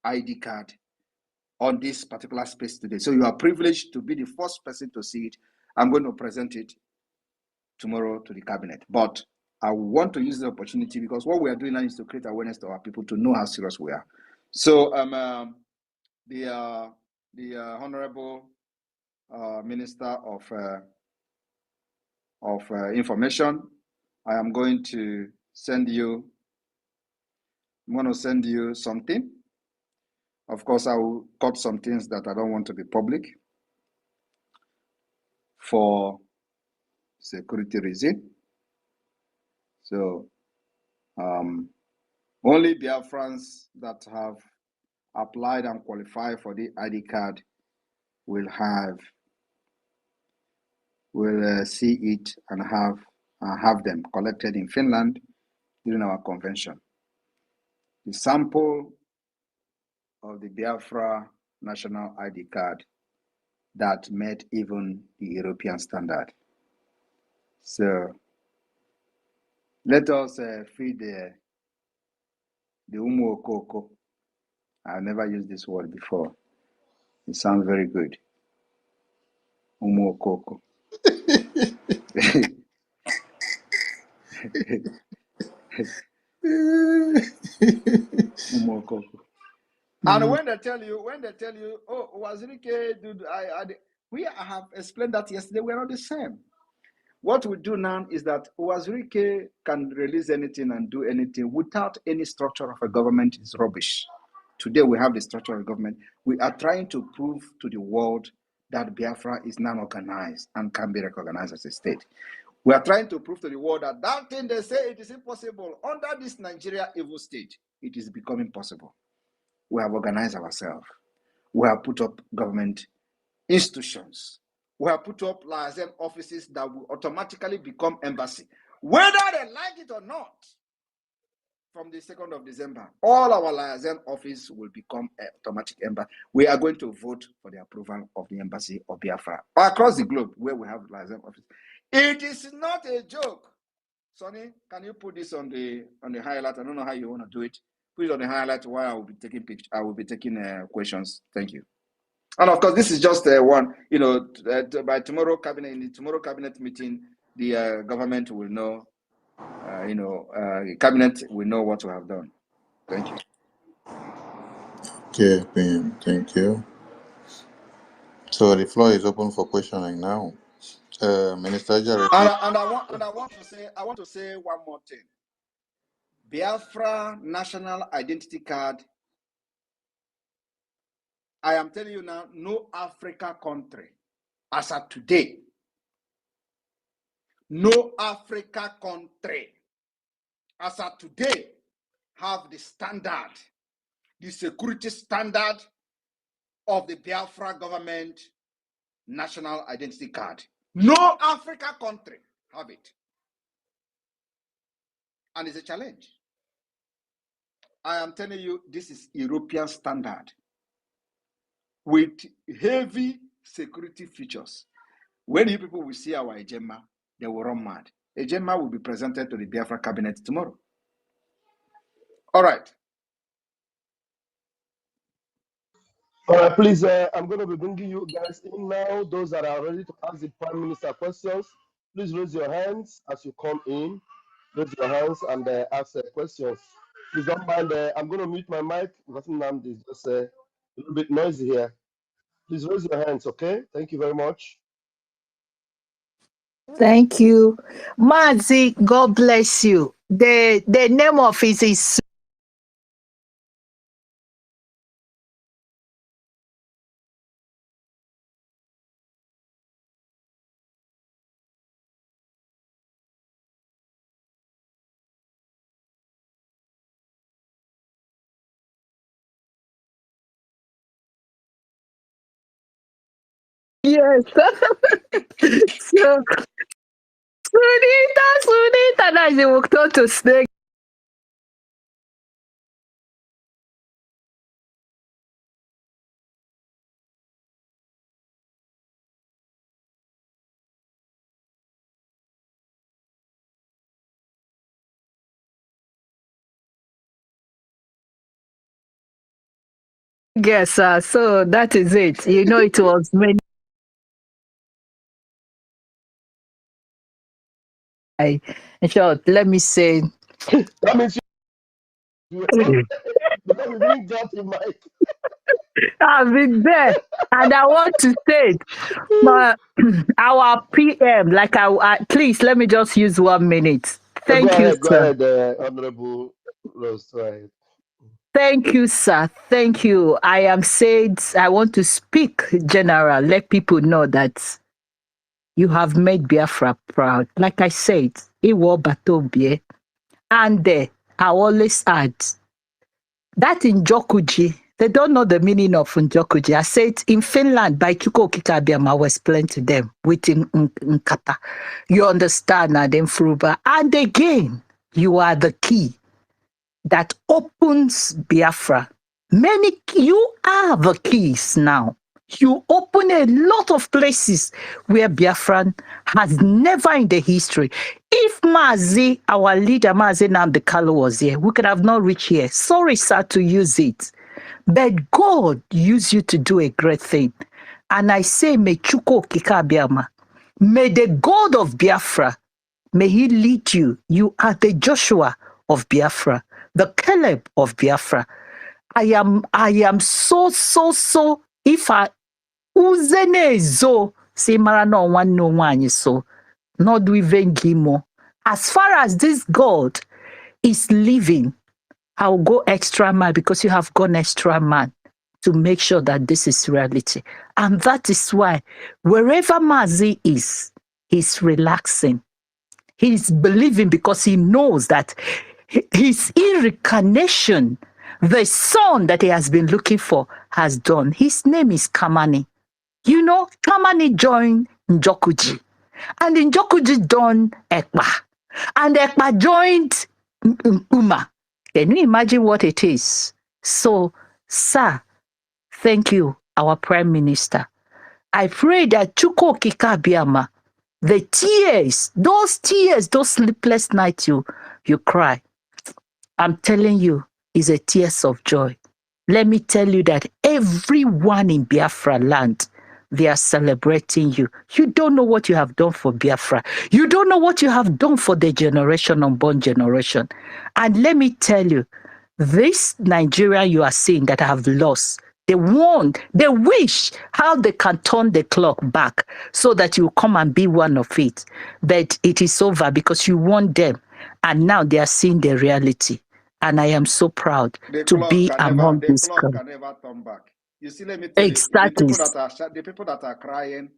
ID card on this particular space today. So you are privileged to be the first person to see it. I'm going to present it tomorrow to the cabinet. But I want to use the opportunity because what we are doing now is to create awareness to our people to know how serious we are. So the Honorable Minister of Information, I am going to send you. I'm going to send you something. Of course, I will cut some things that I don't want to be public for security reason. So only Biafrans that have applied and qualified for the ID card will see it and have them collected in Finland during our convention. The sample of the Biafra national ID card that met even the European standard. So let us feed the Umu Okoko. I've never used this word before. It sounds very good. Umu Okoko. Umu Okoko. And when they tell you, oh, Wazirike, dude, I have explained that yesterday. We are not the same. What we do now is that Uwazurike can release anything and do anything without any structure of a government is rubbish. Today we have the structure of a government. We are trying to prove to the world that Biafra is now organized and can be recognized as a state. We are trying to prove to the world that that thing they say it is impossible under this Nigeria evil state, it is becoming possible. We have organized ourselves. We have put up government institutions. We have put up liaison offices that will automatically become embassy, whether they like it or not. From the 2nd of December, all our liaison office will become automatic embassy. We are going to vote for the approval of the embassy of Biafra across the globe where we have liaison office. It is not a joke. Sonny, can you put this on the highlight? I don't know how you want to do it. Put it on the highlight while I will be taking pictures. I will be taking questions. Thank you. And of course, this is just one. By tomorrow cabinet, in the tomorrow cabinet meeting, the government will know. Cabinet will know what we have done. Thank you. Okay, thank you. So the floor is open for questioning now. Minister Jarrett. And I want to say one more thing. Biafra national identity card. I am telling you now, no Africa country, as of today, no Africa country, as of today, have the standard, the security standard of the Biafra government national identity card. No Africa country have it. And it's a challenge. I am telling you, this is European standard with heavy security features. When you people will see our Ejema, they will run mad. Ejema will be presented to the Biafra cabinet tomorrow. All right. All right, please, I'm going to be bringing you guys in now. Those that are ready to ask the Prime Minister questions, please raise your hands as you come in. Raise your hands and ask questions. Please don't mind, I'm going to mute my mic because Namdi is just a little bit noisy here. Please raise your hands, okay? Thank you very much. Thank you. Mazi, God bless you. The name of it is yes. So Sunita, that's the work to snake. Yes, so that is it. You know, it was many. In short, let me say. That means you because you didn't get the mic. I've been there, and I want to say, but our PM, please let me just use 1 minute. Thank you, Go sir. ahead, Honorable Rose. Go ahead. Thank you, sir. Thank you. I am said I want to speak general, let people know that you have made Biafra proud. Like I said, Iwo Batobie. And I always add that in Jokuji, they don't know the meaning of Njokuji. I said in Finland, by Chuko Kikabiam, I will explain to them within Nkata. You understand, and then Fruba. And again, you are the key that opens Biafra. You are the keys now. You open a lot of places where Biafran has never in the history. If Mazi, our leader, Mazi Namdekalo was here, we could have not reached here. Sorry, sir, to use it. But God used you to do a great thing. And I say, may Chuko Kikabiama, may the God of Biafra, may he lead you. You are the Joshua of Biafra, the Caleb of Biafra. I am so, if Uzenezo si mara no one no one so not do even gimo. As far as this God is living, I'll go extra mile because you have gone extra mile to make sure that this is reality. And that is why wherever Mazi is, he's relaxing. He's believing because he knows that his incarnation, the son that he has been looking for, has done. His name is Kamani. You know, Kamani joined Njokuji. And Njokuji joined Ekpa. And Ekpa joined Nkuma. Can you imagine what it is? So, sir, thank you, our Prime Minister. I pray that Chuko Kikabiama, the tears, those sleepless nights you cry, I'm telling you, is a tears of joy. Let me tell you that everyone in Biafra land, they are celebrating you. You don't know what you have done for Biafra. You don't know what you have done for the generation, unborn generation. And let me tell you, this Nigeria you are seeing that have lost, they want, they wish how they can turn the clock back so that you come and be one of it. But it is over because you want them. And now they are seeing the reality. And I am so proud to be among this clock country. can never turn back. You see, let me tell you, the people that are crying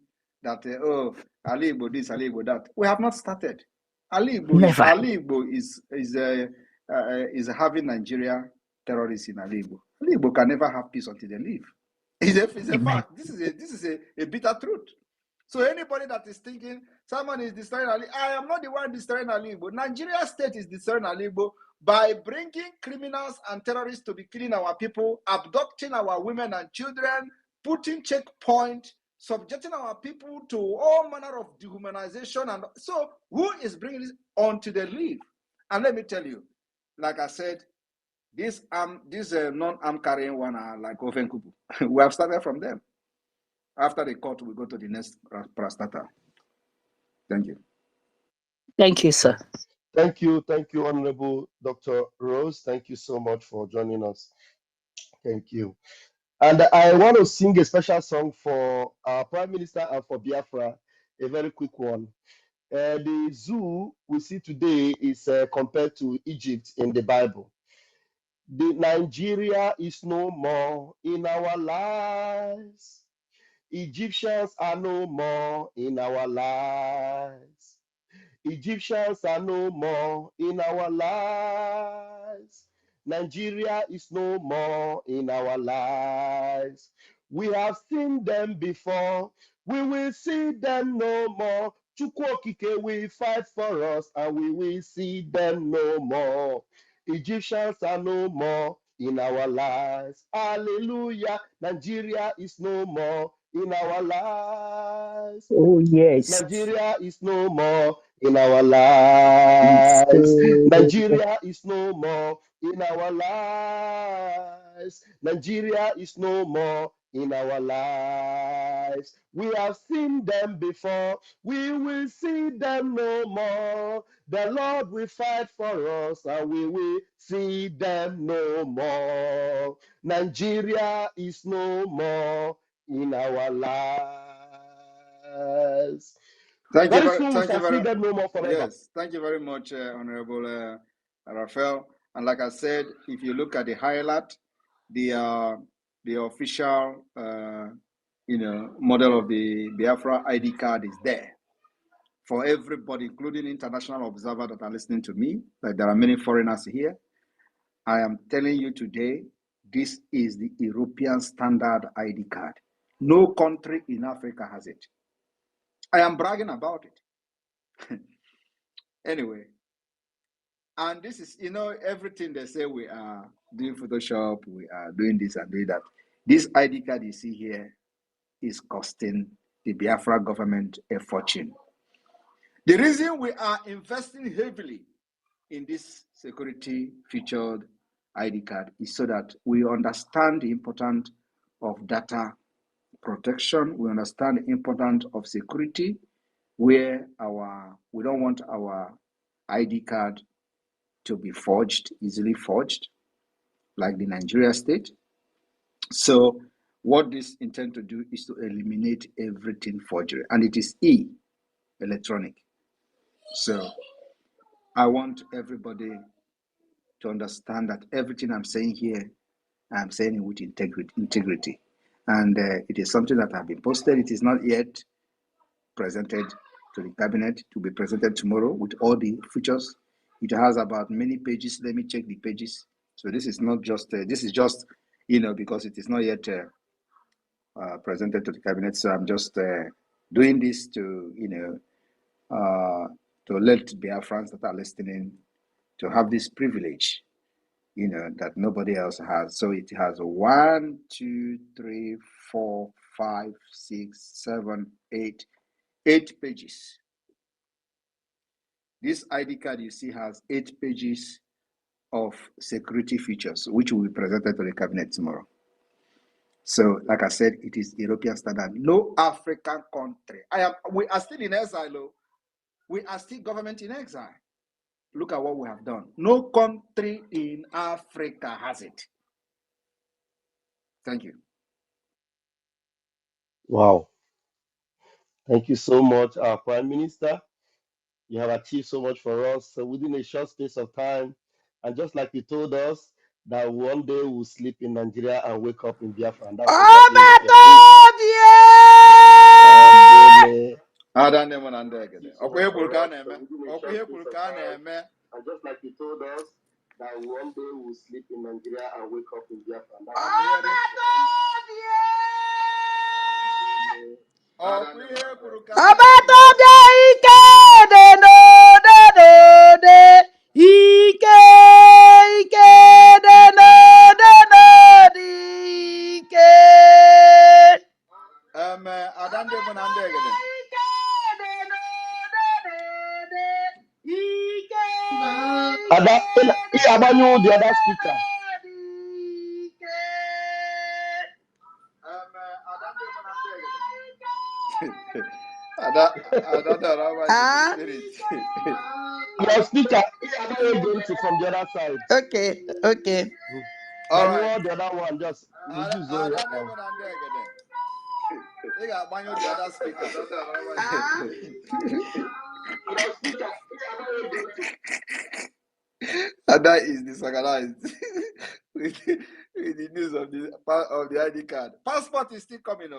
that oh, Ali Igbo this, Ali Igbo that, we have not started. Ali Igbo is having Nigeria terrorists in Ali Igbo. Ali Igbo can never have peace until they leave. It's a fact. This is a bitter truth. So anybody that is thinking someone is destroying Ali, I am not the one destroying Ali Igbo. Nigeria state is destroying Ali Igbo by bringing criminals and terrorists to be killing our people, abducting our women and children, putting checkpoint, subjecting our people to all manner of dehumanization. And so who is bringing this on to the leave? And let me tell you, like I said, this non-arm carrying one are like Ovenkubu. We have started from them. After the court, we go to the next prostata. Thank you. Thank you, sir. Thank you, Honorable Dr. Rose. Thank you so much for joining us. Thank you. And I want to sing a special song for our Prime Minister and for Biafra, a very quick one. The zoo we see today is compared to Egypt in the Bible. The Nigeria is no more in our lives. Egyptians are no more in our lives. Egyptians are no more in our lives. Nigeria is no more in our lives. We have seen them before. We will see them no more. Chukwokike will fight for us and we will see them no more. Egyptians are no more in our lives. Hallelujah. Nigeria is no more in our lives. Oh, yes. Nigeria is no more in our lives. Nigeria is no more in our lives. Nigeria is no more in our lives. We have seen them before. We will see them no more. The Lord will fight for us and we will see them no more. Nigeria is no more in our lives. Thank you Very very, soon we shall see them no more forever. Yes, thank you very much, Honorable Raphael. And like I said, if you look at the highlight, the official model of the Biafra ID card is there for everybody, including international observers that are listening to me. Like there are many foreigners here. I am telling you today, this is the European standard ID card. No country in Africa has it. I am bragging about it. Anyway, and this is, everything they say we are doing Photoshop, we are doing this and doing that. This ID card you see here is costing the Biafra government a fortune. The reason we are investing heavily in this security featured ID card is so that we understand the importance of data protection. We understand the importance of security, where we don't want our ID card to be forged, easily forged, like the Nigeria state. So What this intend to do is to eliminate everything forgery, and it is electronic. So I want everybody to understand that everything I'm saying here, I'm saying it with integrity. And it is something that has been posted. It is not yet presented to the cabinet, to be presented tomorrow with all the features. It has about many pages. Let me check the pages. So this is not just, this is just, because it is not yet presented to the cabinet. So I'm just doing this to, to let Biafrans that are listening to have this privilege, that nobody else has. So it has 1, 2, 3, 4, 5, 6, 7, 8 pages. This ID card you see has 8 pages of security features, which will be presented to the cabinet tomorrow. So, like I said, it is European standard. No African country. We are still in exile. We are still government in exile. Look at what we have done. No country in Africa has it. Thank you. Wow. Thank you so much, our Prime Minister. You have achieved so much for us within a short space of time. And just like you told us that one day we'll sleep in Nigeria and wake up in Biafra, and that's exactly what you're doing. And just like you told us that one day we'll sleep in Nigeria and wake up in Biafra, and that's the other speaker. Your speaker from the other side. Okay. All right. The other one just reduce all And that is disorganized with the news of the ID card. Passport is still coming.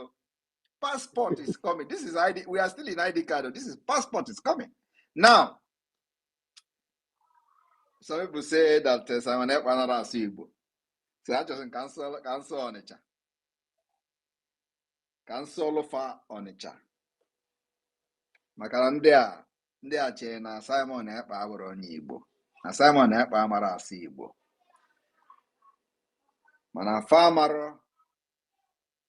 Passport is coming. This is ID. We are still in ID card. This is passport is coming. Now, some people say that Simon Ekpa not as Igbo. So I just cancel Onitsha. Cancel for Onitsha. Maka ndị a chee na Simon Ekpa abụrụ onye Igbo. Na Simon Ekpa amara asụ Igbo. Mana famaro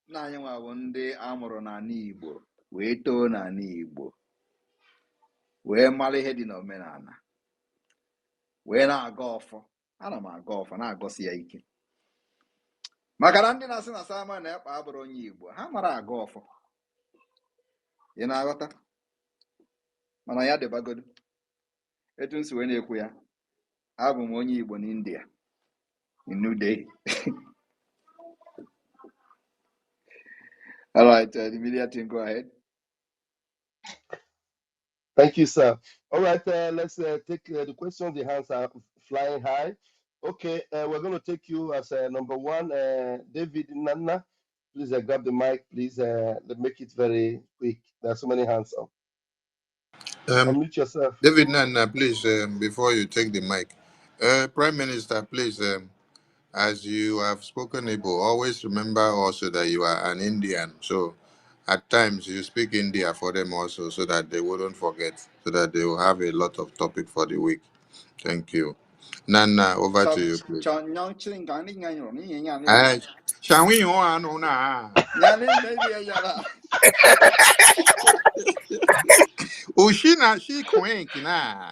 na anyị nwa bụ ndị amụrụ n'ala Igbo wee too n'ala Igbo wee mara ihe dị n'omenala wee na-aga ọfọ. Ana m aga ọfọ na-agọsi ya ike maka na ndị na-asị na Simon Ekpa abụrụ onye Igbo ha mara aga ọfọ. Ị na-aghọta? Mana ya dịbagodu etu nsi wee na-ekwu ya, abụ m onye Igbo n'India in New Delhi. All right, the media team, go ahead. Thank you, sir. All right, let's take the questions. The hands are flying high. Okay, we're going to take you as number one, David Nana. Please grab the mic, please. Make it very quick. There are so many hands up. Unmute yourself. David Nana, please, before you take the mic. Prime Minister, please, as you have spoken Igbo, always remember also that you are an Indian. So at times you speak India for them also so that they wouldn't forget, so that they will have a lot of topic for the week. Thank you. Nana, over to you, please. Ushina she quink na.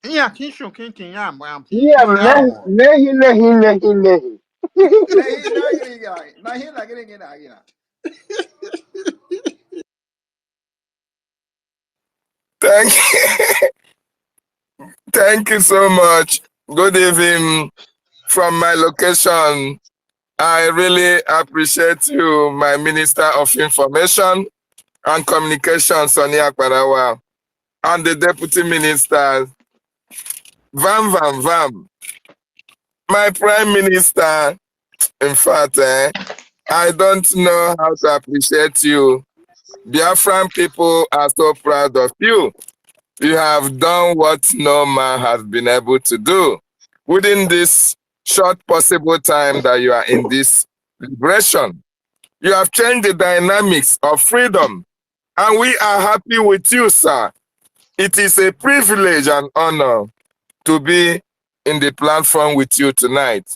Yeah, Kinsho Kinkin Yam, Thank you so much. Good evening from my location. I really appreciate you, my Minister of Information and Communication, Sonny Akparawa, and the Deputy Minister, Vam. My Prime Minister, in fact, I don't know how to appreciate you. Biafran people are so proud of you. You have done what no man has been able to do within this short possible time that you are in this liberation. You have changed the dynamics of freedom, and we are happy with you, sir. It is a privilege and honor to be in the platform with you tonight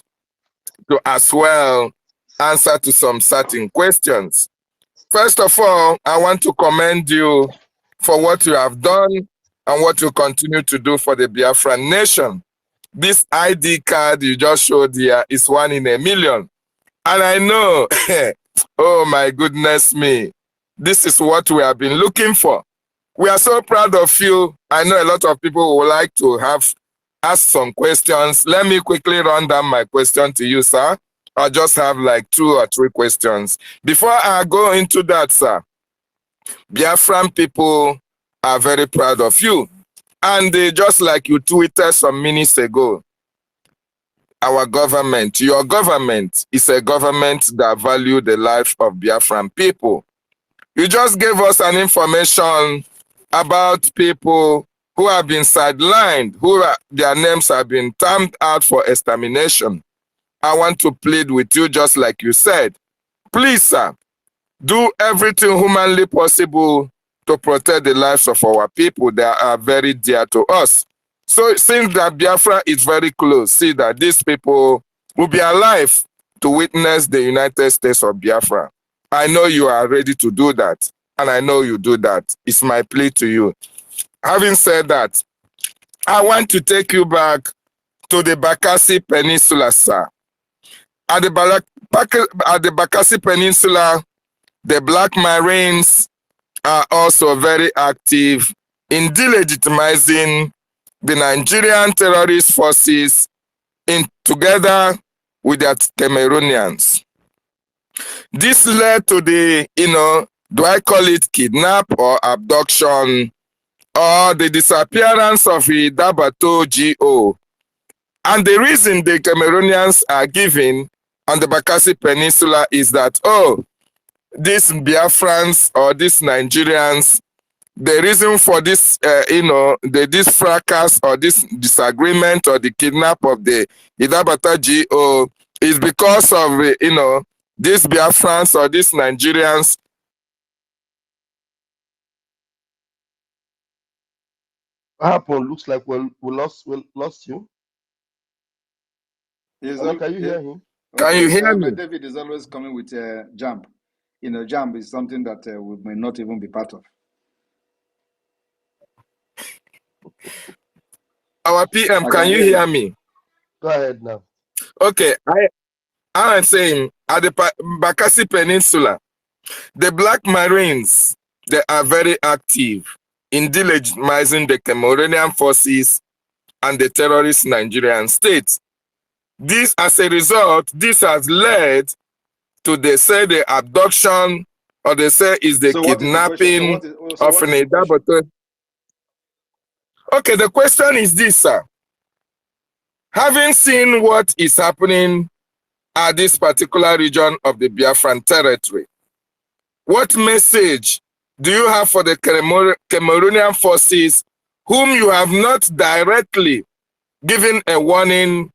to as well answer to some certain questions. First of all, I want to commend you for what you have done and what you continue to do for the Biafran nation. This ID card you just showed here is 1 in a million. And I know, oh my goodness me, this is what we have been looking for. We are so proud of you. I know a lot of people would like to ask some questions. Let me quickly run down my question to you, sir. I just have like 2 or 3 questions. Before I go into that, sir, Biafran people are very proud of you. And just like you tweeted some minutes ago, our government, your government, is a government that values the life of Biafran people. You just gave us an information about people who have been sidelined, their names have been termed out for extermination. I want to plead with you, just like you said. Please, sir, do everything humanly possible to protect the lives of our people that are very dear to us. So since that Biafra is very close, see that these people will be alive to witness the United States of Biafra. I know you are ready to do that, and I know you do that. It's my plea to you. Having said that, I want to take you back to the Bakassi Peninsula, sir. At the Bakassi Peninsula, the Black Marines are also very active in delegitimizing the Nigerian terrorist forces together with their Cameroonians. This led to the, do I call it kidnap or abduction or the disappearance of Idabato GO? And the reason the Cameroonians are giving on the Bakassi Peninsula is that, these Biafrans or these Nigerians, the reason for this, this fracas or this disagreement or the kidnap of the Idabata GO is because of, these Biafrans or these Nigerians. What happened? Looks like we lost you. Can you hear him? Can you hear me? David is always coming with jump. Jump is something that we may not even be part of. Our PM, can you hear me? Go ahead now. Okay, I am saying at the Bakassi Peninsula, the Black Marines, they are very active in delegitimizing the Cameroonian forces and the terrorist Nigerian state. This, as a result, this has led to, they say, the abduction, or they say is the kidnapping of an Idabato. Okay, the question is this, sir. Having seen what is happening at this particular region of the Biafran territory, what message do you have for the Cameroonian forces whom you have not directly given a warning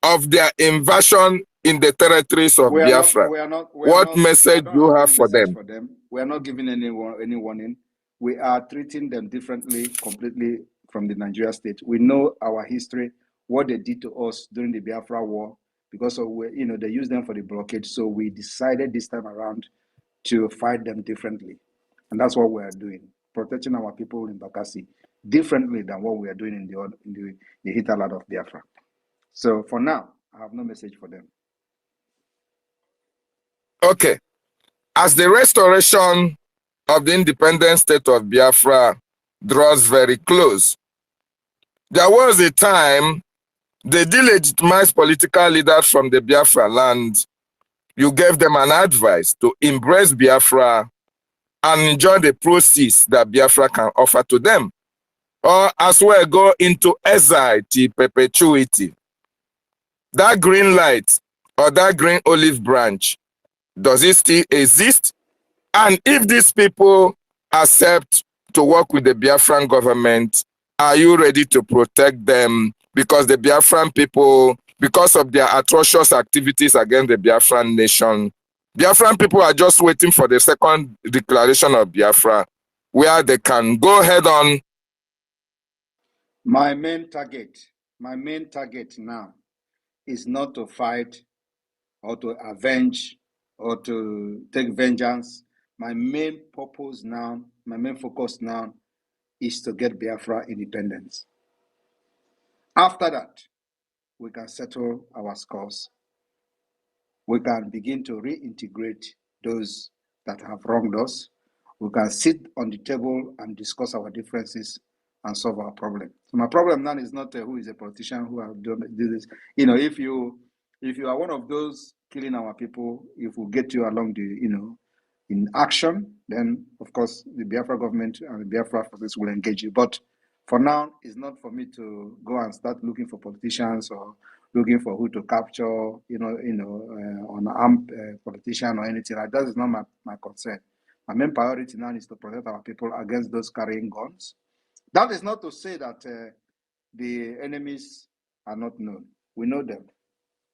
of their invasion in the territories of Biafra? What message do you have for them? We are not giving any warning. We are treating them differently, completely from the Nigeria state. We know our history, what they did to us during the Biafra war, because of, they used them for the blockade. So we decided this time around to fight them differently. And that's what we are doing, protecting our people in Bakassi differently than what we are doing in the hinterland of Biafra. So for now, I have no message for them. Okay. As the restoration of the independent state of Biafra draws very close, there was a time They delegitimize political leaders from the Biafra land. You gave them an advice to embrace Biafra and enjoy the proceeds that Biafra can offer to them, or as well go into exile till perpetuity. That green light or that green olive branch, does it still exist? And if these people accept to work with the Biafran government, are you ready to protect them? Because the Biafran people, because of their atrocious activities against the Biafran nation, Biafran people are just waiting for the second declaration of Biafra, where they can go head on. My main target now is not to fight or to avenge or to take vengeance. My main purpose now, my main focus now is to get Biafra independence. After that, we can settle our scores. We can begin to reintegrate those that have wronged us. We can sit on the table and discuss our differences and solve our problem. So my problem now is not who is a politician who have done this. You know, if you are one of those killing our people, if we get you along the in action, then of course the Biafra government and the Biafra forces will engage you. But for now, it's not for me to go and start looking for politicians or looking for who to capture, on armed politician or anything. Like that is not my concern. My main priority now is to protect our people against those carrying guns. That is not to say that the enemies are not known. We know them.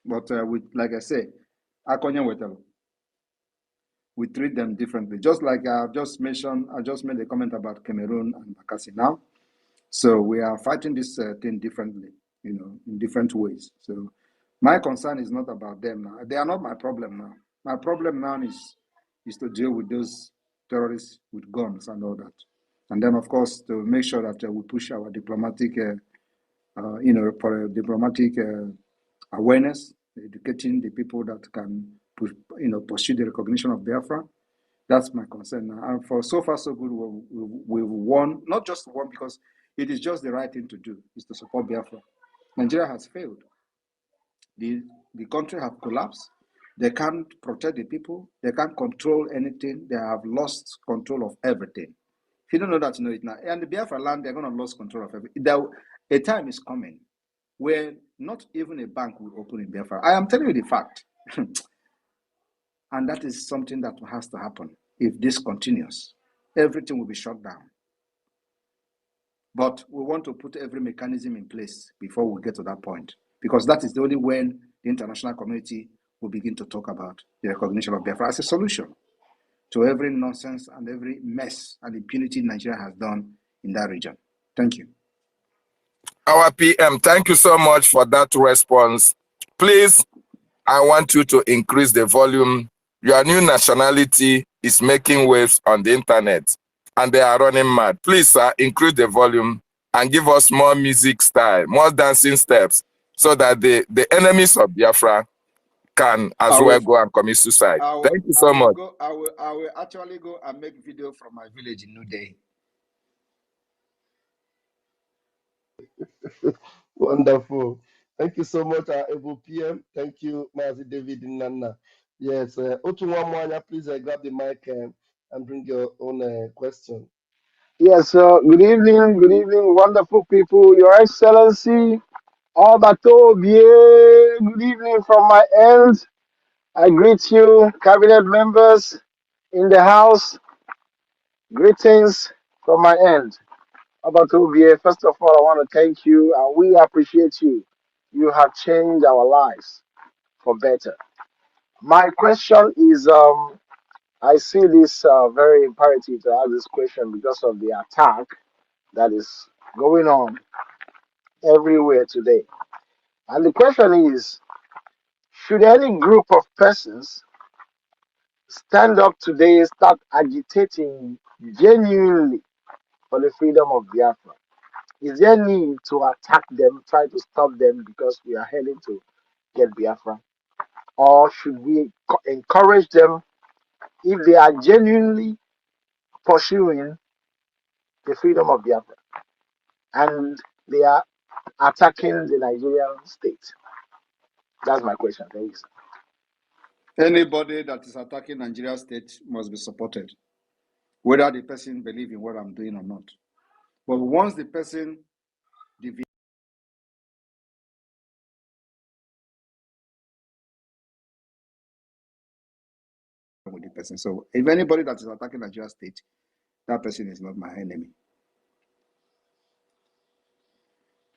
But like I say, we treat them differently. Just like I just made a comment about Cameroon and Bakassi now. So we are fighting this thing differently, in different ways. So my concern is not about them now. They are not my problem now. My problem now is to deal with those terrorists with guns and all that. And then, of course, to make sure that we push our diplomatic, for diplomatic awareness, educating the people that can pursue the recognition of Biafra. That's my concern now. And for so far, so good, we've won, not just won because it is just the right thing to do, is to support Biafra. Nigeria has failed. The country have collapsed. They can't protect the people. They can't control anything. They have lost control of everything. If you don't know that, you know it now. And the Biafra land, they're going to lose control of everything. A time is coming where not even a bank will open in Biafra. I am telling you the fact. And that is something that has to happen. If this continues, everything will be shut down. But we want to put every mechanism in place before we get to that point, because that is the only when the international community will begin to talk about the recognition of Biafra as a solution to every nonsense and every mess and impunity Nigeria has done in that region. Thank you. Our PM, thank you so much for that response. Please, I want you to increase the volume. Your new nationality is making waves on the internet and they are running mad. Please, sir, increase the volume and give us more music style, more dancing steps, so that the enemies of Biafra can as well go and commit suicide. Thank you so much. I will actually go and make video from my village in New Delhi. Wonderful. Thank you so much, Able PM. Thank you, Mazi David Nana. Yes, Otunwamwanya, please grab the mic and bring your own question. Yes, good evening, wonderful people, Your Excellency, Obatobie, good evening from my end. I greet you, cabinet members in the house. Greetings from my end. Obatobie, first of all, I want to thank you and we appreciate you. You have changed our lives for better. My question is I see this very imperative to ask this question because of the attack that is going on everywhere today. And the question is, should any group of persons stand up today, start agitating genuinely for the freedom of Biafra? Is there need to attack them, try to stop them because we are heading to get Biafra? Or should we encourage them if they are genuinely pursuing the freedom of Biafra and they are attacking the Nigerian state? That's my question. Thank you, sir. Anybody that is attacking Nigeria state must be supported, whether the person believes in what I'm doing or not. But once the person deviates with the person, so if anybody that is attacking Nigeria state, that person is not my enemy.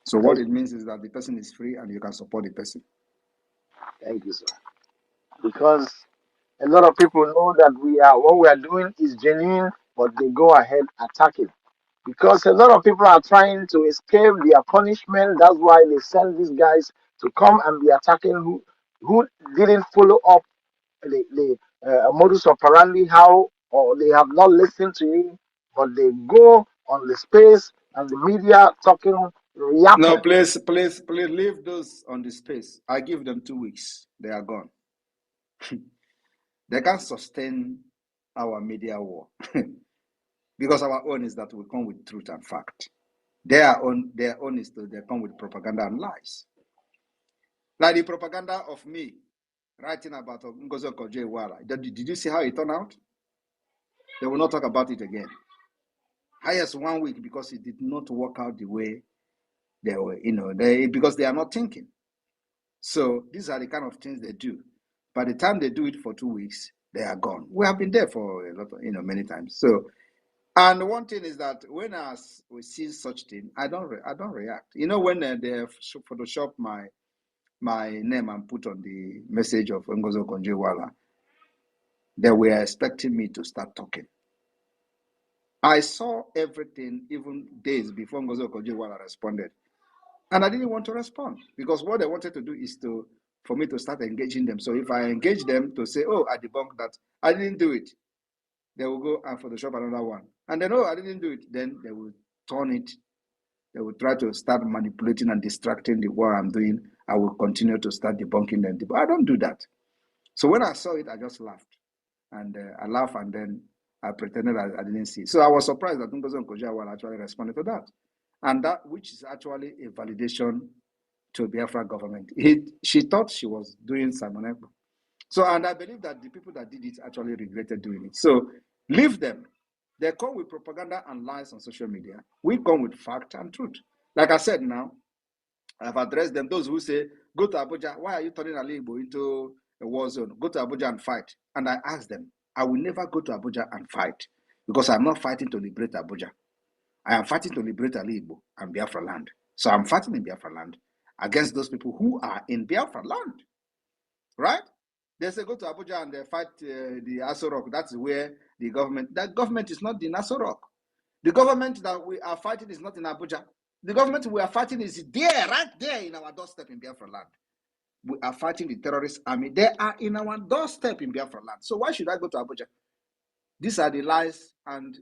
So what it means is that the person is free and you can support the person. Thank you, sir. Because a lot of people know that what we are doing is genuine, but they go ahead attacking. Because a lot of people are trying to escape their punishment. That's why they send these guys to come and be attacking who didn't follow up the modus operandi, how, or they have not listened to you, but they go on the space and the media talking, No, yapping. please leave those on the space. I give them 2 weeks. They are gone. They can't sustain our media war. Because our own is that we come with truth and fact. Their own is to they come with propaganda and lies. Like the propaganda of me writing about Ngozi Okonjo-Iweala. Did you see how it turned out? They will not talk about it again. Highest 1 week because it did not work out the way they were, because they are not thinking. So these are the kind of things they do. By the time they do it for 2 weeks, they are gone. We have been there for a lot of, many times. So, and one thing is that when we see such thing, I don't react. When they Photoshop my name and put on the message of Ngozi Okonjo-Iweala, they were expecting me to start talking. I saw everything even days before Ngozi Okonjo-Iweala responded. And I didn't want to respond because what they wanted to do is for me to start engaging them. So if I engage them to say, oh, I debunked that, I didn't do it, they will go and Photoshop another one. And then, oh, I didn't do it. Then they will turn it. They will try to start manipulating and distracting what I'm doing. I will continue to start debunking them. I don't do that. So when I saw it, I just laughed. And I laughed and then I pretended I didn't see it. So I was surprised that Ngozi Okonjo-Iweala actually responded to that. And that, which is actually a validation to Biafra government. She thought she was doing Simon Ekpa. So, and I believe that the people that did it actually regretted doing it. So leave them. They come with propaganda and lies on social media. We come with fact and truth. Like I said now, I've addressed them. Those who say, go to Abuja, why are you turning Ali Igbo into a war zone? Go to Abuja and fight. And I asked them, I will never go to Abuja and fight because I'm not fighting to liberate Abuja. I am fighting to liberate Ali Igbo and Biafra land. So I'm fighting in Biafra land against those people who are in Biafra land. Right? They say go to Abuja and they fight the Aso Rock. That's where that government is not in Aso Rock. The government that we are fighting is not in Abuja. The government we are fighting is there, right there in our doorstep in Biafra land. We are fighting the terrorist army. They are in our doorstep in Biafra land. So why should I go to Abuja? These are the lies and,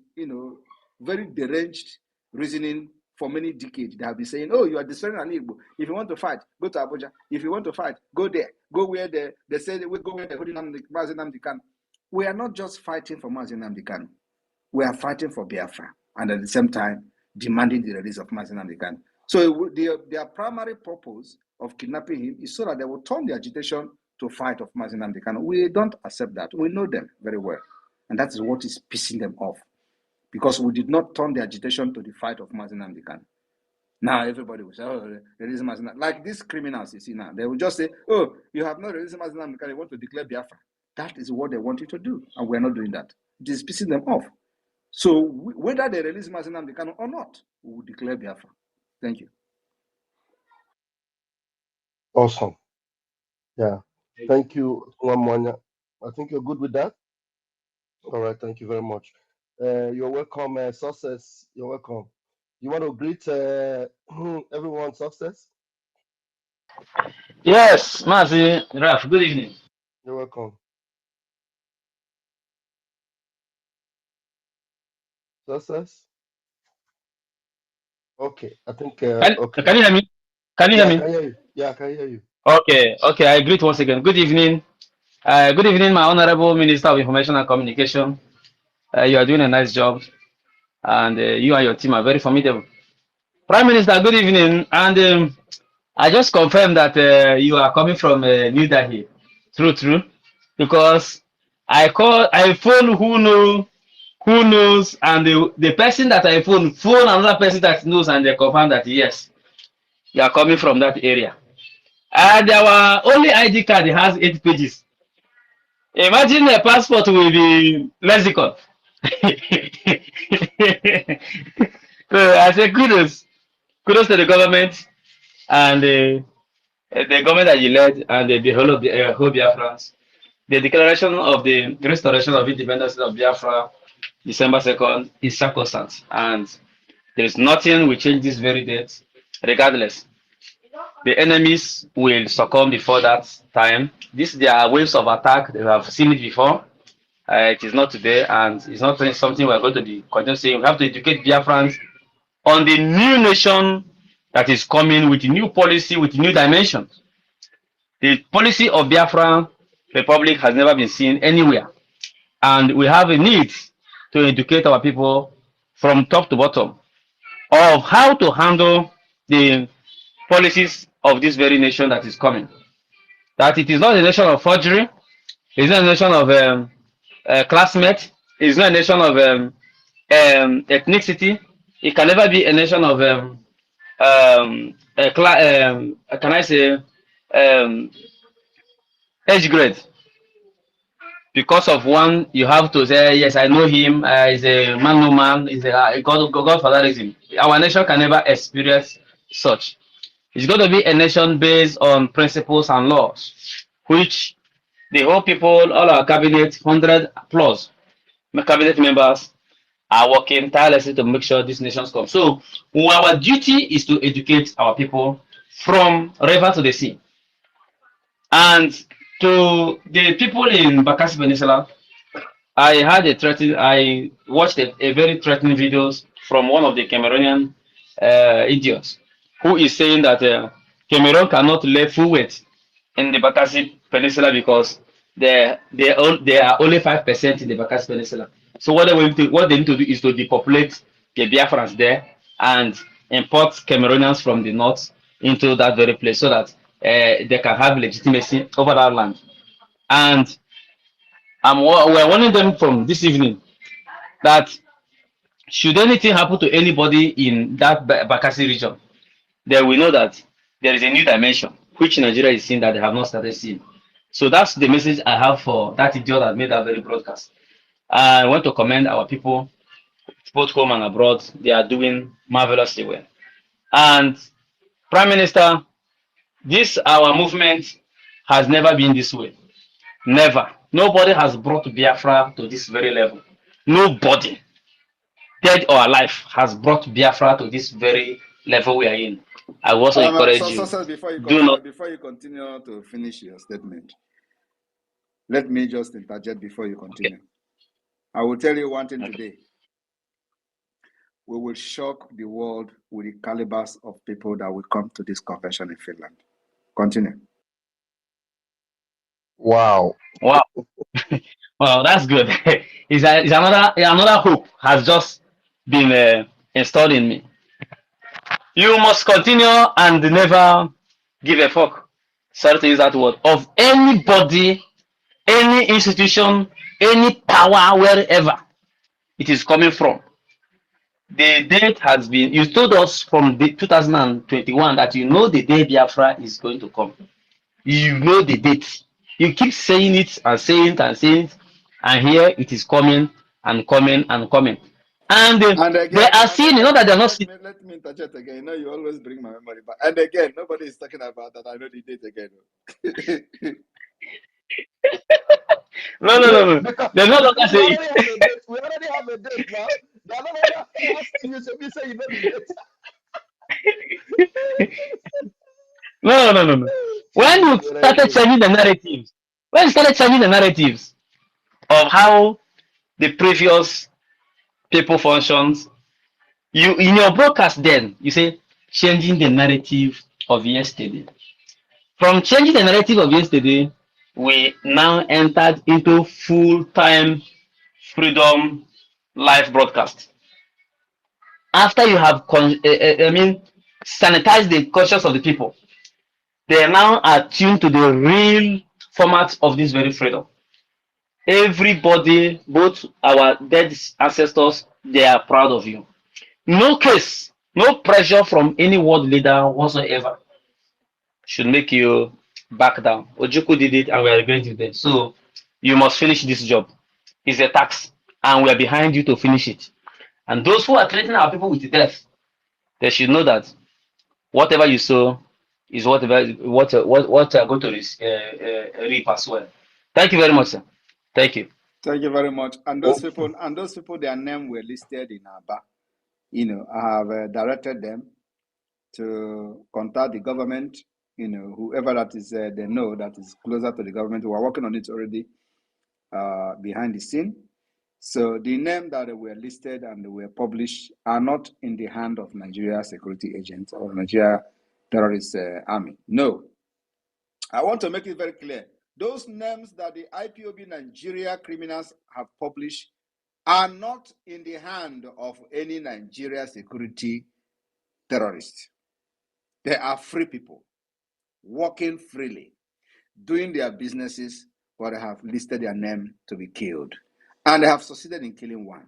very deranged reasoning for many decades. They have been saying, oh, you are destroying Ali Igbo. If you want to fight, go to Abuja. If you want to fight, go there. Go where they say we go where they're holding Mazi Nnamdi Kanu. We are not just fighting for Mazi Nnamdi Kanu. We are fighting for Biafra. And at the same time, demanding the release of Mazi Nnamdi Kanu. So their primary purpose of kidnapping him is so that they will turn the agitation to fight of Mazi Nnamdi Kanu. We don't accept that. We know them very well. And that is what is pissing them off. Because we did not turn the agitation to the fight of Mazi Nnamdi Kanu. Now everybody will say, oh, release Mazi Nnamdi Kanu. Like these criminals you see now, they will just say, oh, you have not released Mazi Nnamdi Kanu, you want to declare Biafra. That is what they want you to do. And we're not doing that. It is pissing them off. So whether they release Mazi Nnamdi Kanu or not, we will declare Biafra. Thank you. Awesome. Yeah. Thank you, Mwanya. I think you're good with that. All right. Thank you very much. You're welcome, Success. You're welcome. You want to greet everyone, Success? Yes, Mazi Raf, good evening. You're welcome. Success? Okay. I think, okay. Can you hear me? Can you Yeah, hear I me? can hear you. Yeah, I can hear you. Okay, I greet once again. Good evening. Good evening, my Honorable Minister of Information and Communication. You are doing a nice job, and you and your team are very formidable. Prime Minister, good evening. And I just confirmed that you are coming from New Delhi. True, true. Because I phone who knows, and the person that I phone another person that knows, and they confirm that yes, you are coming from that area. And our only ID card has 8 pages. Imagine a passport will be lexicon. So I say kudos to the government and the government that you led and the whole of the whole Biafrans. The declaration of the restoration of independence of Biafra, December 2nd, is circumstance, and there is nothing will change this very date. Regardless, the enemies will succumb before that time. These they are waves of attack. They have seen it before. It is not today, and it's not something we are going to be continue saying. We have to educate Biafrans on the new nation that is coming with new policy, with new dimension. The policy of Biafra Republic has never been seen anywhere, and we have a need to educate our people from top to bottom of how to handle the policies of this very nation that is coming. That it is not a nation of forgery, it's not a nation of classmates, it's not a nation of ethnicity. It can never be a nation of can I say age grade. Because of one, you have to say, yes, I know him, he's a man, no man, he's a godfatherism. Our nation can never experience such. It's going to be a nation based on principles and laws, which the whole people, all our cabinet, 100 plus cabinet members are working tirelessly to make sure these nations come. So our duty is to educate our people from river to the sea. And to the people in Bakassi Peninsula, I had a threatening. I watched a very threatening videos from one of the Cameroonian idiots who is saying that Cameroon cannot lay full weight in the Bakassi Peninsula because they are only 5% in the Bakassi Peninsula. So what they need to do is to depopulate the Biafrans there and import Cameroonians from the north into that very place so that they can have legitimacy over that land. And we're warning them from this evening that should anything happen to anybody in that Bakassi region, then we know that there is a new dimension which Nigeria is seeing that they have not started seeing. So that's the message I have for that idiot that made that very broadcast. I want to commend our people, both home and abroad. They are doing marvelously well. And Prime Minister, this our movement has never been this way. Never. Nobody has brought Biafra to this very level. Nobody, dead or alive, has brought Biafra to this very level we are in. I also encourage you. Do not. Before you continue to finish your statement, let me just interject before you continue. Okay. I will tell you one thing today. We will shock the world with the calibers of people that will come to this convention in Finland. Continue. Wow. Wow. Well, that's good. It's another hope has just been installed in me. You must continue and never give a fuck. Sorry to use that word. Of anybody, any institution, any power, wherever it is coming from. The date has been, you told us from the 2021 that you know the day Biafra is going to come. You know the date. You keep saying it and saying it and saying it, and here it is coming and coming and coming. And again, they are seeing, you know that they're not seeing. Let me interject again. You know, you always bring my memory back. And again, nobody is talking about that. I know the date again. No. They're not longer saying we already have a date now. They're not longer asking you to say you know the date. No. When you started changing the narratives, of how the previous people functions, you in your broadcast then you say changing the narrative of yesterday. From changing the narrative of yesterday, we now entered into full-time freedom live broadcast. After you have, sanitized the conscience of the people, they are now attuned to the real format of this very freedom. Everybody, both our dead ancestors, they are proud of you. No case, no pressure from any world leader whatsoever should make you back down. Ojuku did it and we are regretting it. So you must finish this job. It's a tax and we are behind you to finish it. And those who are threatening our people with death, they should know that whatever you sow is what are going to reap as well. Thank you very much, sir. Thank you. Thank you very much. And those people, their name were listed in Aba. I have directed them to contact the government. Whoever that is, they know that is closer to the government. We are working on it already behind the scene. So the name that were listed and were published are not in the hand of Nigeria security agents or Nigeria terrorist army. No. I want to make it very clear. Those names that the IPOB Nigeria criminals have published are not in the hand of any Nigeria security terrorists. They are free people, working freely, doing their businesses, but they have listed their name to be killed. And they have succeeded in killing one.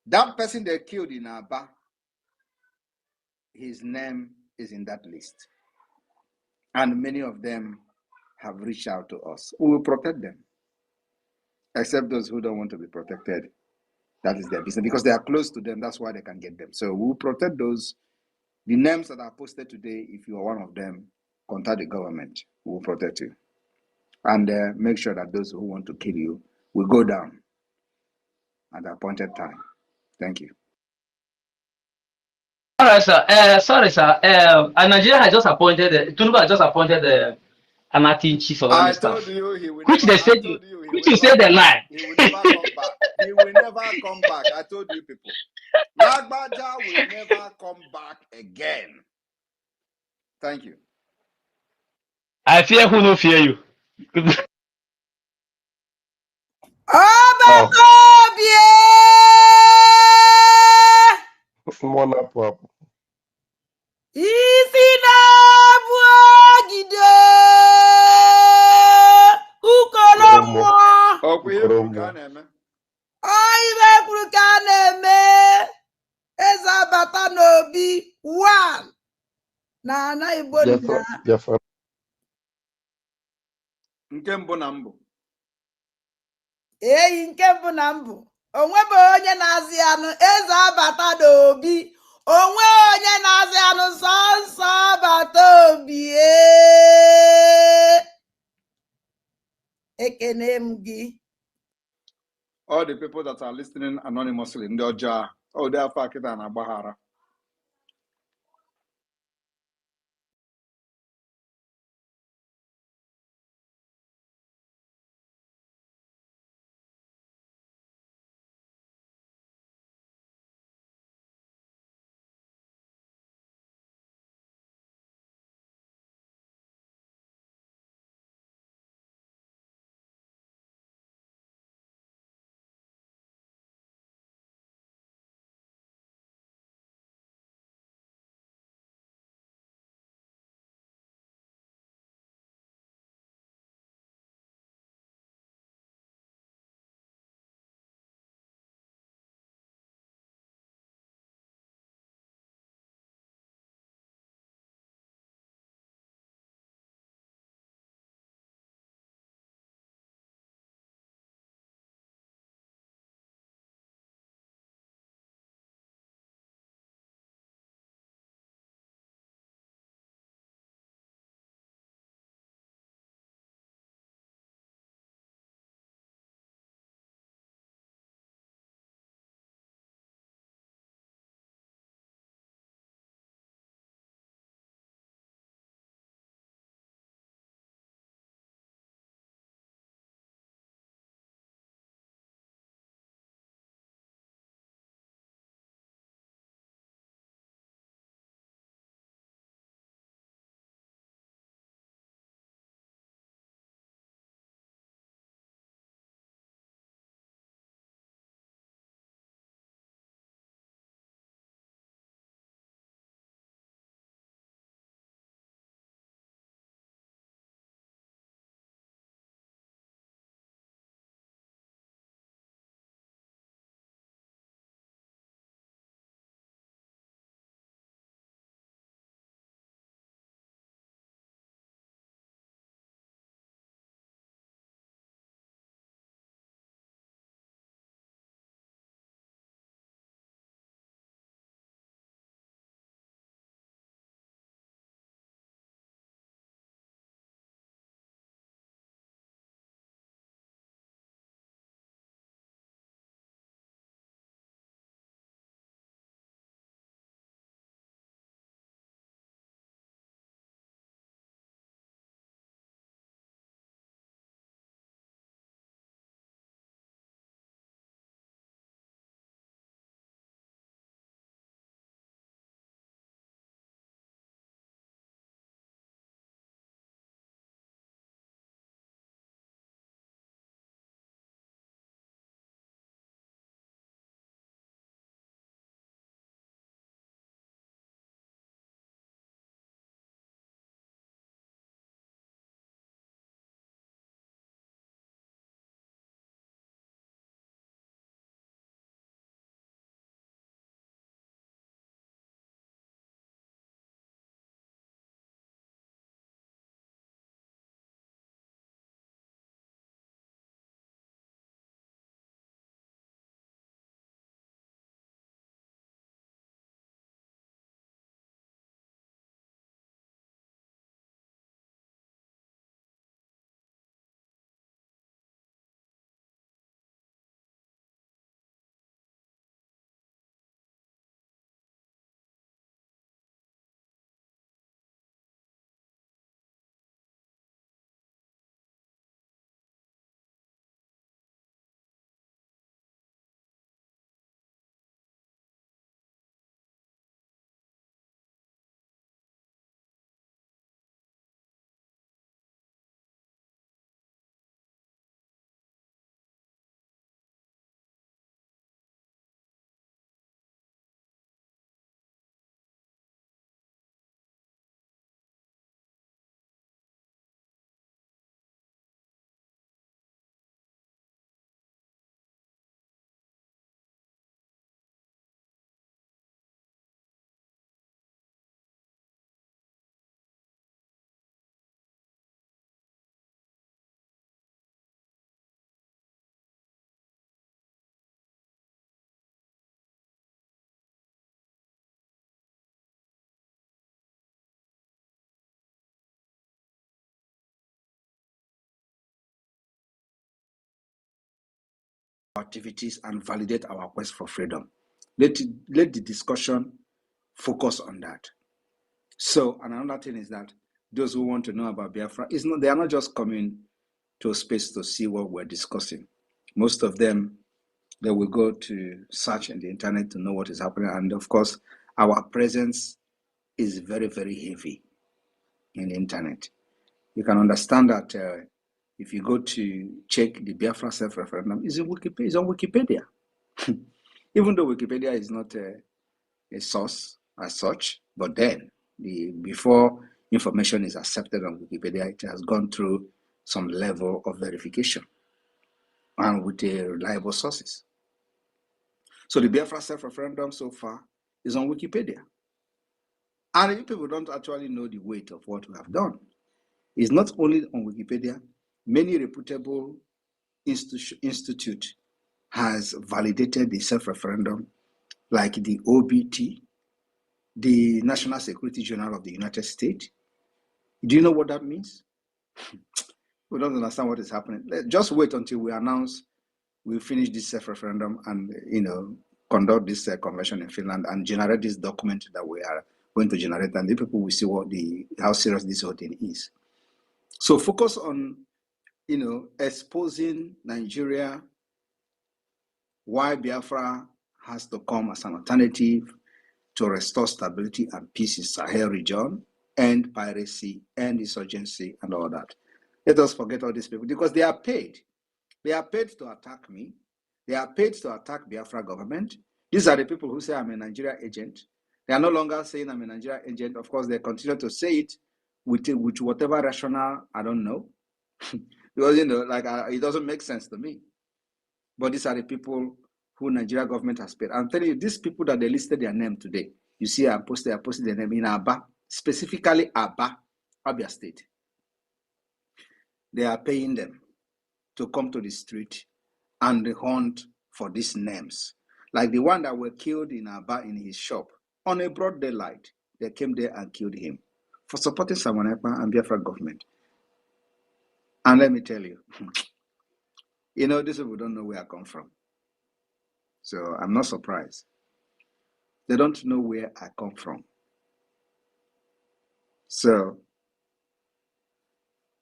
That person they killed in Aba, his name is in that list. And many of them have reached out to us. We will protect them, except those who don't want to be protected. That is their business, because they are close to them. That's why they can get them. So we will protect those. The names that are posted today, if you are one of them, contact the government. We will protect you. And make sure that those who want to kill you will go down at the appointed time. Thank you. All right, sir. Sorry, sir. Nigeria has just appointed, Tinubu has just appointed an acting chief of army I staff, told you he will which never. they I said, told you he which will you never said they come back. lie. He will never come back. He will never come back. I told you people. Lagbaja will never come back again. Thank you. I fear who no fear you. Oh, Ọbakobie! Mwana. Isi na-abụ ogide! Ukoro Ukoromo. mmụọ! Ọkwa ihe kwuru ka a Ukoromo. na-eme. Ọ ibe kwuru ka a na-eme. Eze abata n'obi 1 na ana Igbo nna. Biafra. Nke mbụ na mbụ. Eyi nke mbụ na mbụ. Onwebe onye na-azị anụ eze abata n'obi. Onwe onye na-azị anụ sọnsọ abata obi. Ekene m gị. All the people that are listening anonymously, ndị ọjọọ, they are akịta na agbaghara. activities and validate our quest for freedom. Let the discussion focus on that. So, and another thing is that those who want to know about Biafra, they are not just coming to a space to see what we're discussing. Most of them, they will go to search in the internet to know what is happening. And of course, our presence is very, very heavy in the internet. You can understand that if you go to check the Biafra self-referendum, it's on Wikipedia. Even though Wikipedia is not a source as such, but then before information is accepted on Wikipedia, it has gone through some level of verification and with reliable sources. So the Biafra self-referendum so far is on Wikipedia. And if people don't actually know the weight of what we have done, it's not only on Wikipedia, many reputable institute has validated the self-referendum, like the OBT, the National Security Journal of the United States. Do you know what that means? We don't understand what is happening. Just wait until we finish this self-referendum and conduct this convention in Finland and generate this document that we are going to generate, and the people will see how serious this whole thing is. So focus on exposing Nigeria, why Biafra has to come as an alternative to restore stability and peace in Sahel region, end piracy, end insurgency, and all that. Let us forget all these people because they are paid. They are paid to attack me. They are paid to attack Biafra government. These are the people who say I'm a Nigeria agent. They are no longer saying I'm a Nigeria agent. Of course, they continue to say it with whatever rationale, I don't know. Because, it doesn't make sense to me. But these are the people who Nigeria government has paid. I'm telling you, these people that they listed their name today, you see I posted their name in Aba, specifically Aba, Abia State. They are paying them to come to the street and hunt for these names. Like the one that were killed in Aba in his shop on a broad daylight. They came there and killed him for supporting Simon Ekpa and Biafra government. And let me tell you, these people don't know where I come from. So I'm not surprised. They don't know where I come from. So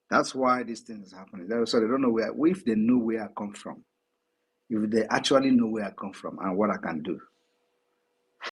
that's why this thing is happening. So they don't know if they know where I come from, if they actually know where I come from and what I can do,